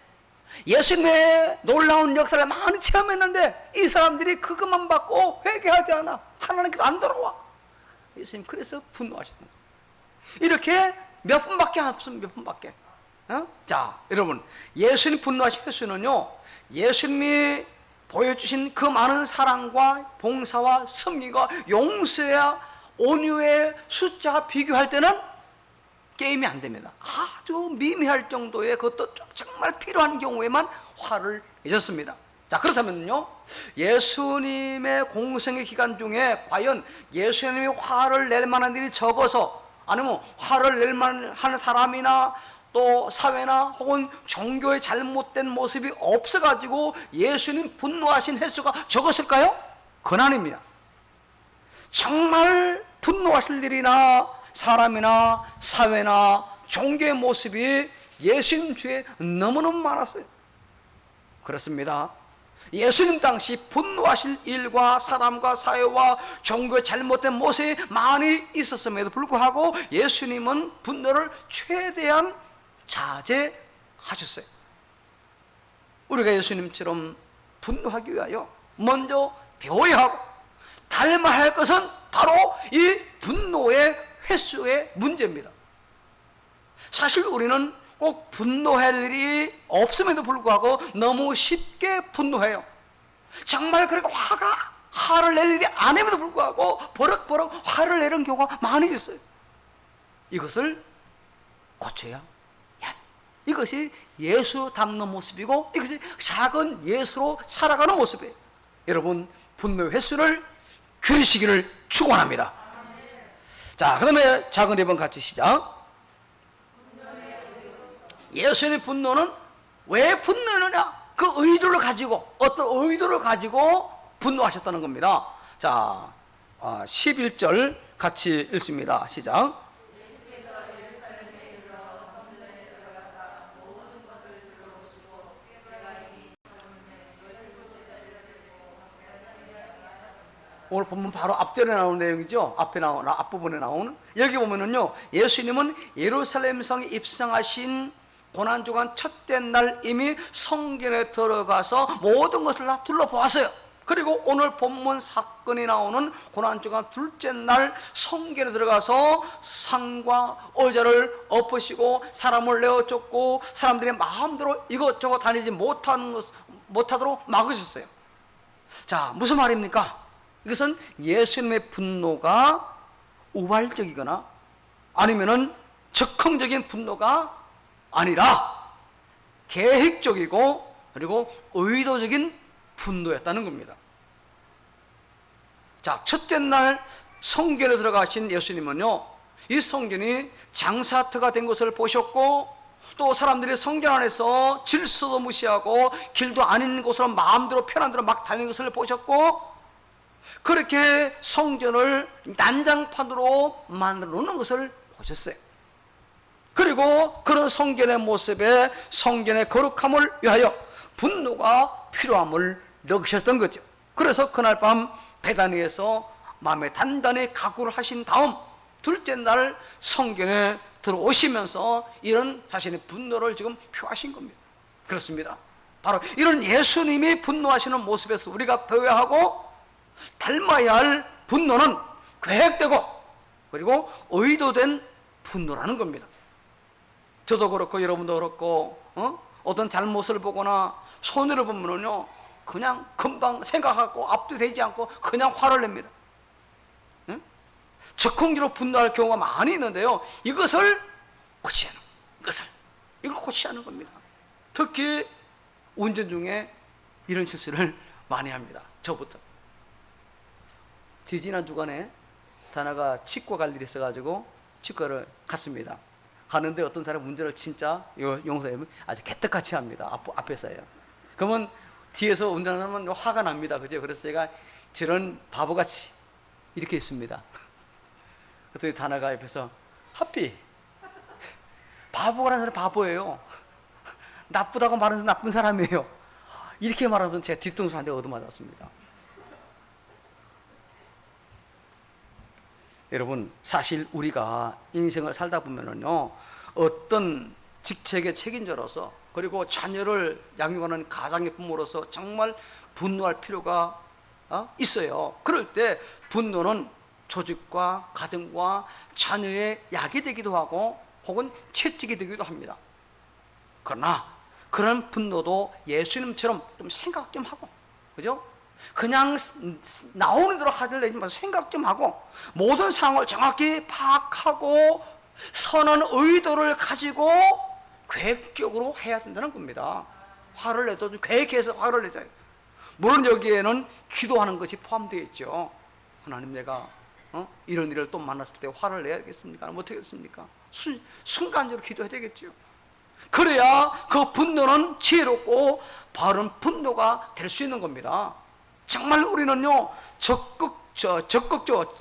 예수님의 놀라운 역사를 많이 체험했는데 이 사람들이 그것만 받고 회개하지 않아. 하나님께도 안 돌아와. 예수님 그래서 분노하셨던 거예요. 이렇게 몇 분밖에 없습니다. 몇 분밖에. 자, 여러분, 예수님 분노하신 횟수는요, 예수님이 보여주신 그 많은 사랑과 봉사와 섬기가 용서와 온유의 숫자가 비교할 때는 게임이 안 됩니다. 아주 미미할 정도의 그것도 정말 필요한 경우에만 화를 내셨습니다. 자, 그렇다면요, 예수님의 공생의 기간 중에 과연 예수님이 화를 낼 만한 일이 적어서, 아니면 화를 낼 만한 사람이나 또 사회나 혹은 종교의 잘못된 모습이 없어가지고 예수님 분노하신 횟수가 적었을까요? 그건 아닙니다. 정말 분노하실 일이나 사람이나 사회나 종교의 모습이 예수님 주에 너무너무 많았어요. 그렇습니다. 예수님 당시 분노하실 일과 사람과 사회와 종교의 잘못된 모습이 많이 있었음에도 불구하고 예수님은 분노를 최대한 자제하셨어요. 우리가 예수님처럼 분노하기 위하여 먼저 배워야 하고 닮아야 할 것은 바로 이 분노의 횟수의 문제입니다. 사실 우리는 꼭 분노할 일이 없음에도 불구하고 너무 쉽게 분노해요. 정말 그렇게 화를 낼 일이 아님에도 불구하고 버럭버럭 화를 내는 경우가 많이 있어요. 이것을 고쳐야 해요. 이것이 예수 닮는 모습이고 이것이 작은 예수로 살아가는 모습이에요. 여러분, 분노의 횟수를 줄이시기를 축원합니다. 자, 그다음에 작은 2번 같이 시작. 예수님의 분노는 왜 분노하느냐? 그 의도를 가지고, 어떤 의도를 가지고 분노하셨다는 겁니다. 자, 11절 같이 읽습니다. 시작. 오늘 보면 바로 앞절에 나오는 내용이죠. 앞부분에 나오는. 여기 보면은요, 예수님은 예루살렘 성에 입성하신 고난주간 첫째 날 이미 성전에 들어가서 모든 것을 다 둘러보았어요. 그리고 오늘 본문 사건이 나오는 고난주간 둘째 날 성전에 들어가서 상과 의자를 엎으시고 사람을 내어쫓고 사람들이 마음대로 이것저것 다니지 못하도록 막으셨어요. 자, 무슨 말입니까? 이것은 예수님의 분노가 우발적이거나 아니면은 적극적인 분노가 아니라 계획적이고 그리고 의도적인 분노였다는 겁니다. 자, 첫째 날 성전에 들어가신 예수님은요, 이 성전이 장사터가 된 것을 보셨고 또 사람들이 성전 안에서 질서도 무시하고 길도 아닌 곳으로 마음대로 편한 대로 막 다니는 것을 보셨고 그렇게 성전을 난장판으로 만들어 놓는 것을 보셨어요. 그리고 그런 성전의 모습에 성전의 거룩함을 위하여 분노가 필요함을 느끼셨던 거죠. 그래서 그날 밤 베다니에서 마음에 단단히 각오를 하신 다음 둘째 날 성전에 들어오시면서 이런 자신의 분노를 지금 표하신 겁니다. 그렇습니다. 바로 이런 예수님이 분노하시는 모습에서 우리가 배워야 하고 닮아야 할 분노는 계획되고 그리고 의도된 분노라는 겁니다. 저도 그렇고 여러분도 그렇고 어떤 잘못을 보거나 손해를 보면은요 그냥 금방 생각하고 앞뒤되지 않고 그냥 화를 냅니다. 응? 적응기로 분노할 경우가 많이 있는데요, 이것을 고치는 이걸 고치는 겁니다. 특히 운전 중에 이런 실수를 많이 합니다. 저부터. 지지난 주간에 다나가 치과 갈 일이 있어가지고 치과를 갔습니다. 가는데 어떤 사람 운전을 진짜 용서하면 아주 개떡같이 합니다. 앞에서요. 그러면 뒤에서 운전하는 사람은 화가 납니다. 그죠? 그래서 제가 저런 바보같이 이렇게 있습니다. 그랬더니 다나가 옆에서 하피 바보라는 사람이 바보예요. 나쁘다고 말하는 사람 나쁜 사람이에요. 이렇게 말하면서 제가 뒤통수 한 대 얻어맞았습니다. 여러분, 사실 우리가 인생을 살다 보면은요, 어떤 직책의 책임자로서, 그리고 자녀를 양육하는 가장의 부모로서 정말 분노할 필요가 있어요. 그럴 때 분노는 조직과 가정과 자녀의 약이 되기도 하고 혹은 채찍이 되기도 합니다. 그러나 그런 분노도 예수님처럼 좀 생각 좀 하고, 그죠? 그냥 나오는 대로 하들 내지 마서 생각 좀 하고, 모든 상황을 정확히 파악하고 선한 의도를 가지고 계획적으로 해야 된다는 겁니다. 화를 내도 계획해서 화를 내자. 물론 여기에는 기도하는 것이 포함되어 있죠. 하나님, 내가 이런 일을 또 만났을 때 화를 내야겠습니까? 못하겠습니까? 순간적으로 기도해야 되겠죠. 그래야 그 분노는 지혜롭고 바른 분노가 될 수 있는 겁니다. 정말 우리는요, 적극적으로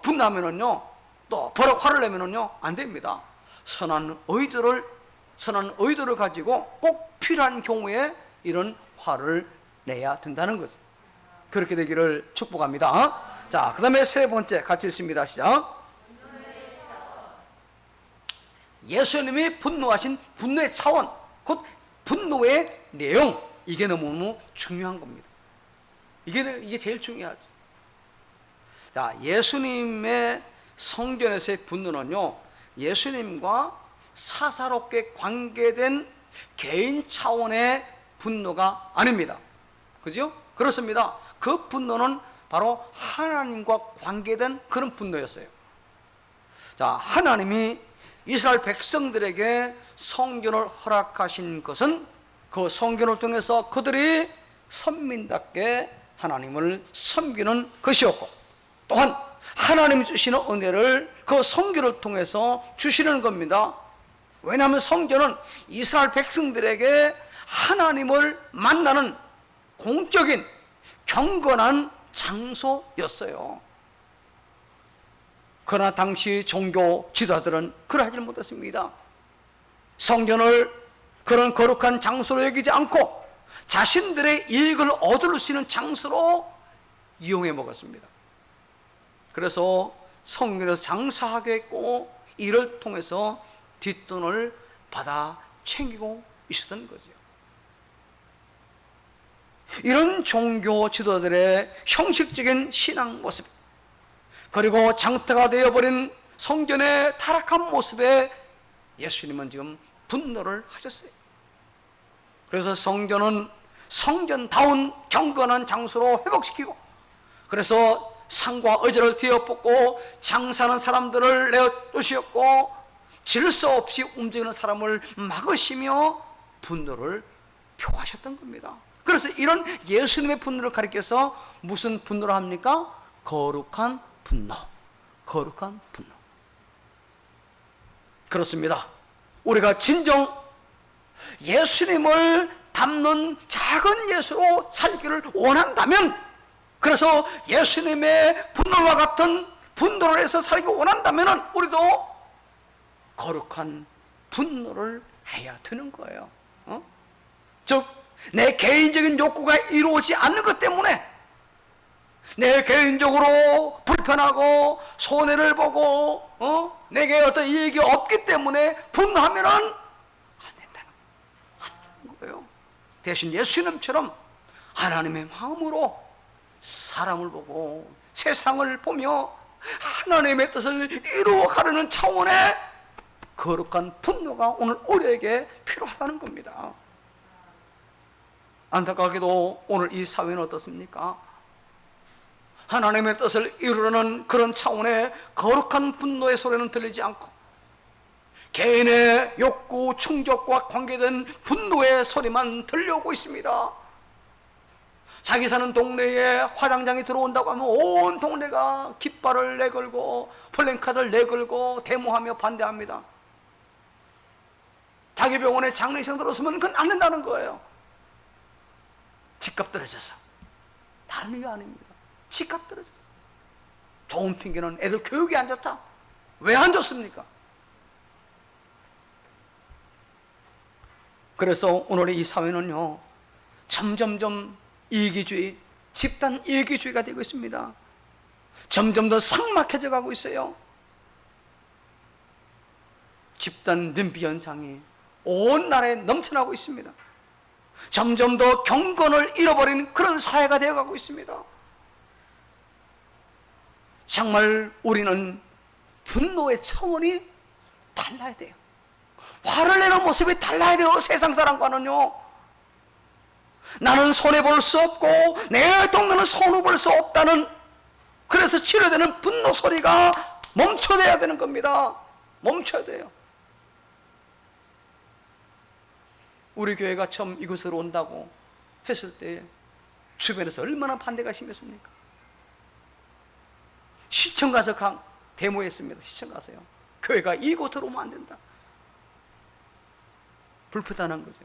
분노하면은요, 또 버럭 화를 내면은요, 안 됩니다. 선한 의도를 가지고 꼭 필요한 경우에 이런 화를 내야 된다는 거죠. 그렇게 되기를 축복합니다. 자, 그 다음에 세 번째 같이 읽습니다. 시작. 예수님이 분노하신 분노의 차원, 곧 분노의 내용, 이게 너무너무 중요한 겁니다. 이게 제일 중요하죠. 자, 예수님의 성전에서의 분노는요, 예수님과 사사롭게 관계된 개인 차원의 분노가 아닙니다. 그죠? 그렇습니다. 그 분노는 바로 하나님과 관계된 그런 분노였어요. 자, 하나님이 이스라엘 백성들에게 성전을 허락하신 것은 그 성전을 통해서 그들이 선민답게 하나님을 섬기는 것이었고, 또한 하나님이 주시는 은혜를 그 성전을 통해서 주시는 겁니다. 왜냐하면 성전은 이스라엘 백성들에게 하나님을 만나는 공적인 경건한 장소였어요. 그러나 당시 종교 지도자들은 그러하지 못했습니다. 성전을 그런 거룩한 장소로 여기지 않고 자신들의 이익을 얻을 수 있는 장소로 이용해 먹었습니다. 그래서 성전에서 장사하게 했고, 이를 통해서 뒷돈을 받아 챙기고 있었던 거죠. 이런 종교 지도자들의 형식적인 신앙 모습, 그리고 장터가 되어버린 성전의 타락한 모습에 예수님은 지금 분노를 하셨어요. 그래서 성전은 성전다운 경건한 장소로 회복시키고, 그래서 상과 의자를 뒤엎고 장사하는 사람들을 내어두셨고, 질서 없이 움직이는 사람을 막으시며 분노를 표하셨던 겁니다. 그래서 이런 예수님의 분노를 가리켜서 무슨 분노를 합니까? 거룩한 분노. 거룩한 분노. 그렇습니다. 우리가 진정 예수님을 담는 작은 예수로 살기를 원한다면, 그래서 예수님의 분노와 같은 분노를 해서 살기 원한다면 우리도 거룩한 분노를 해야 되는 거예요. 즉, 내 개인적인 욕구가 이루어지지 않는 것 때문에, 내 개인적으로 불편하고 손해를 보고 내게 어떤 이익이 없기 때문에 분노하면은 안 된다는 거예요. 대신 예수님처럼 하나님의 마음으로 사람을 보고 세상을 보며 하나님의 뜻을 이루어가려는 차원의 거룩한 분노가 오늘 우리에게 필요하다는 겁니다. 안타깝게도 오늘 이 사회는 어떻습니까? 하나님의 뜻을 이루려는 그런 차원의 거룩한 분노의 소리는 들리지 않고, 개인의 욕구 충족과 관계된 분노의 소리만 들려오고 있습니다. 자기 사는 동네에 화장장이 들어온다고 하면 온 동네가 깃발을 내걸고 플랜카드를 내걸고 데모하며 반대합니다. 자기 병원에 장례식 들어서면 그건 안 된다는 거예요. 집값 떨어져서. 다른 이유 아닙니다. 집값 떨어졌어. 좋은 핑계는 애들 교육이 안 좋다. 왜 안 좋습니까? 그래서 오늘의 이 사회는요, 점점점 이기주의, 집단 이기주의가 되고 있습니다. 점점 더 삭막해져 가고 있어요. 집단 눈비 현상이 온 나라에 넘쳐나고 있습니다. 점점 더 경건을 잃어버리는 그런 사회가 되어가고 있습니다. 정말 우리는 분노의 차원이 달라야 돼요. 화를 내는 모습이 달라야 돼요. 세상 사람과는요. 나는 손해볼 수 없고 내 동료는 손해볼 수 없다는, 그래서 치료되는 분노 소리가 멈춰야 되는 겁니다. 멈춰야 돼요. 우리 교회가 처음 이곳으로 온다고 했을 때 주변에서 얼마나 반대가 심했습니까? 시청 가서 데모했습니다. 시청 가서요. 교회가 이곳으로 오면 안 된다. 불편한 거죠.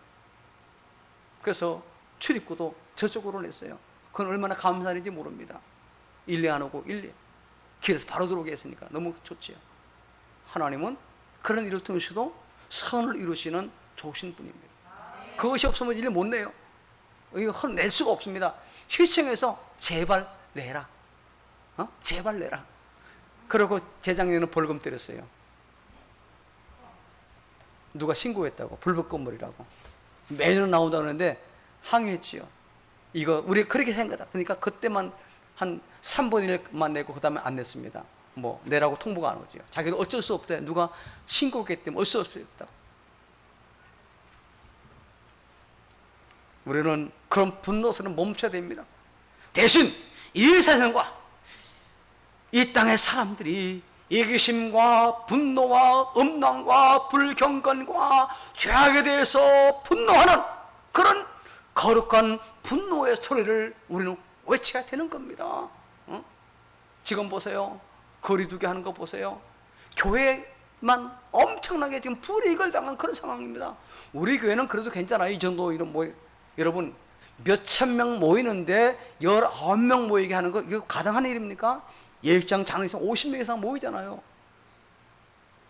그래서 출입구도 저쪽으로 냈어요. 그건 얼마나 감사한지 모릅니다. 일리 안 오고 길에서 바로 들어오게 했으니까 너무 좋지요. 하나님은 그런 일을 통해서도 선을 이루시는 좋으신 분입니다. 그것이 없으면 일 못 내요. 이거 낼 수가 없습니다. 시청에서 제발 내라. 제발 내라. 그리고 재작년에는 벌금 때렸어요. 누가 신고했다고, 불법 건물이라고. 매년 나온다 그러는데 항의했지요. 이거 우리 그렇게 생각하다. 그러니까 그때만 한 3분의 1만 내고 그 다음에 안 냈습니다. 뭐 내라고 통보가 안 오죠. 자기도 어쩔 수 없대. 누가 신고했기 때문에 어쩔 수 없다고. 우리는 그런 분노스는 멈춰야 됩니다. 대신 이 세상과 이 땅의 사람들이 이기심과 분노와 음란과 불경건과 죄악에 대해서 분노하는 그런 거룩한 분노의 소리를 우리는 외쳐야 되는 겁니다. 지금 보세요. 거리두기 하는 거 보세요. 교회만 엄청나게 지금 불이익을 당한 그런 상황입니다. 우리 교회는 그래도 괜찮아요. 이 정도 이런 여러분 몇천 명 모이는데 19명 모이게 하는 거 이거 가능한 일입니까? 예식장 장례상 50명 이상 모이잖아요.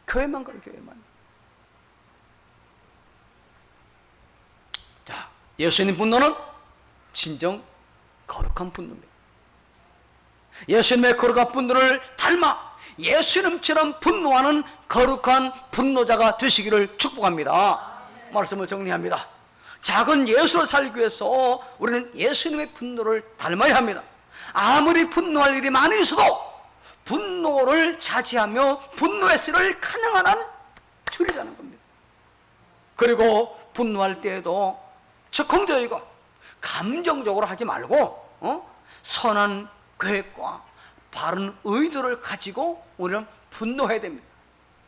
교회만 그래, 교회만. 자, 예수님 분노는 진정 거룩한 분노입니다. 예수님의 거룩한 분노를 닮아 예수님처럼 분노하는 거룩한 분노자가 되시기를 축복합니다. 말씀을 정리합니다. 작은 예수를 살기 위해서 우리는 예수님의 분노를 닮아야 합니다. 아무리 분노할 일이 많이 있어도 분노를 자제하며 분노의 씨를 가능한 한 줄이자는 겁니다. 그리고 분노할 때에도 적극적이고 감정적으로 하지 말고 선한 계획과 바른 의도를 가지고 우리는 분노해야 됩니다.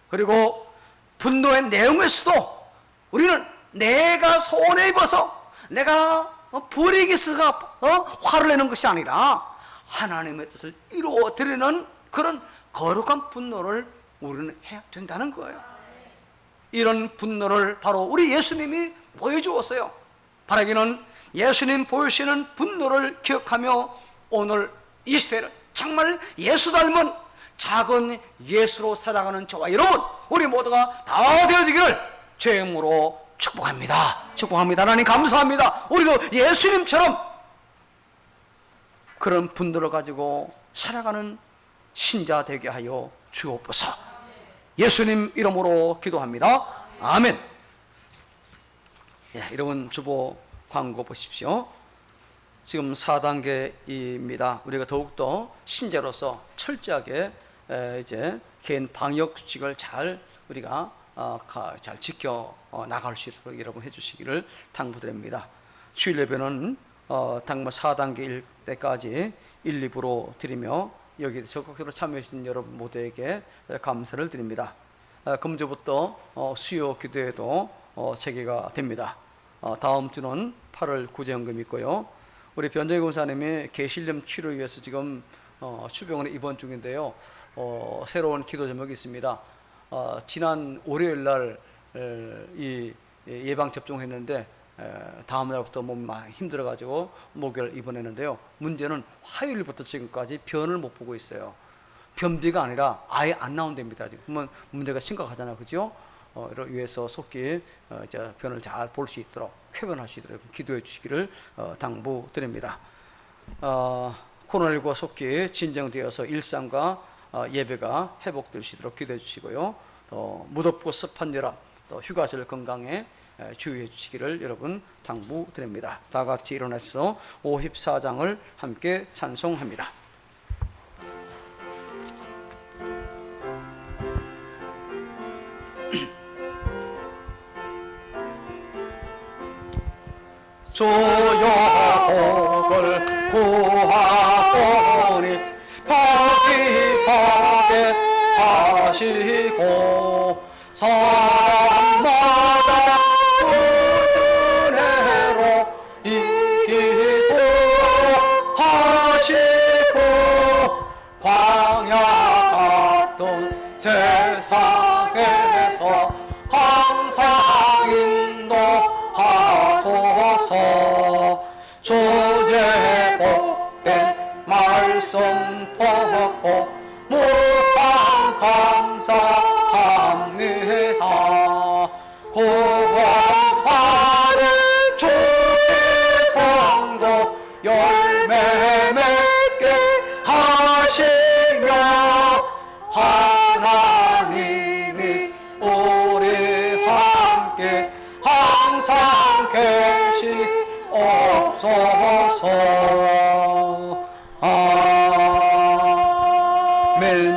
그리고 분노의 내용에서도 우리는 내가 손해입어서 내가 불이익이 있어서 화를 내는 것이 아니라 하나님의 뜻을 이루어드리는 그런 거룩한 분노를 우리는 해야 된다는 거예요. 이런 분노를 바로 우리 예수님이 보여주었어요. 바라기는 예수님 보여주시는 분노를 기억하며 오늘 이 시대를 정말 예수 닮은 작은 예수로 살아가는 저와 여러분, 우리 모두가 다 되어지기를 주의 이름으로 축복합니다. 축복합니다. 하나님 감사합니다. 우리도 예수님처럼 그런 분노를 가지고 살아가는 신자 되게 하여 주옵소서. 예수님 이름으로 기도합니다. 아멘. 여러분 주보 광고 보십시오. 지금 4단계입니다. 우리가 더욱더 신자로서 철저하게 이제 개인 방역 수칙을 잘 우리가 잘 지켜 나갈 수 있도록 여러분 해주시기를 당부드립니다. 주일 예배는 당분 4단계일 때까지 1, 2부로 드리며 여기 적극적으로 참여해주신 여러분 모두에게 감사를 드립니다. 금주부터 수요 기도회도 재개가 됩니다. 다음 주는 8월 구제연금이 있고요. 우리 변정희 권사님이 계실염 치료 위해서 지금 추병원에 입원 중인데요. 새로운 기도 제목이 있습니다. 지난 월요일 날 이 예방 접종했는데 다음 날부터 몸이 많이 힘들어가지고 목요일 입원했는데요. 문제는 화요일부터 지금까지 변을 못 보고 있어요. 변비가 아니라 아예 안 나온답니다. 지금 문제가 심각하잖아요, 그죠? 이를 위해서 속히 변을 잘 볼 수 있도록 쾌변할 수 있도록 기도해 주시기를 당부드립니다. 코로나19가 속히 진정되어서 일상과 예배가 회복될 수 있도록 기도해 주시고요. 무덥고 습한 여름, 또 휴가철 건강에 주의해 주시기를 여러분 당부드립니다. 다 같이 일어나서 54장을 함께 찬송합니다. 주여 복을 구하오니 바기하게 하시고 사람마다 은혜로 이기도록 하시고 광야 같던 세상에서 항상 인도하소서. 주의 복된 말씀 듣고 무한 감사합니다. 구원받은 주의 성도 열매 맺게 하시며 하나님이 우리와 함께 항상 계시옵소서. 아멘.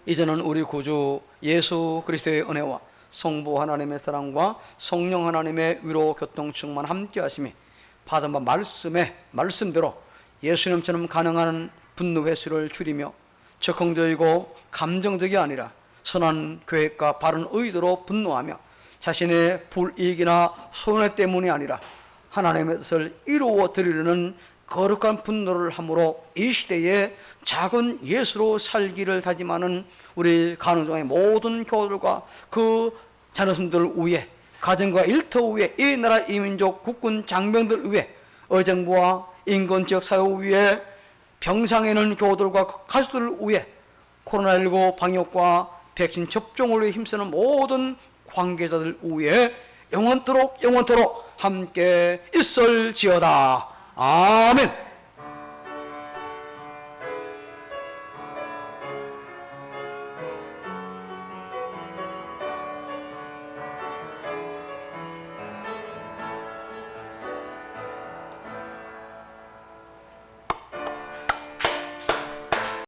이제는 우리 구주 예수 그리스도의 은혜와 성부 하나님의 사랑과 성령 하나님의 위로 교통 충만 함께 하심이 받은 바 말씀대로 예수님처럼 가능한 분노 횟수를 줄이며 적극적이고 감정적이 아니라 선한 계획과 바른 의도로 분노하며 자신의 불이익이나 손해 때문이 아니라 하나님의 뜻을 이루어 드리려는 거룩한 분노를 함으로 이 시대에 작은 예수로 살기를 다짐하는 우리 가능성의 모든 교우들과 그 자녀손들 위해, 가정과 일터 위해, 이 나라 이민족 국군 장병들 위해, 의정부와 인근지역 사회 위해, 병상에 있는 교우들과 가족들을 위해, 코로나19 방역과 백신 접종을 위해 힘쓰는 모든 관계자들 위해 영원토록 함께 있을지어다. 아멘.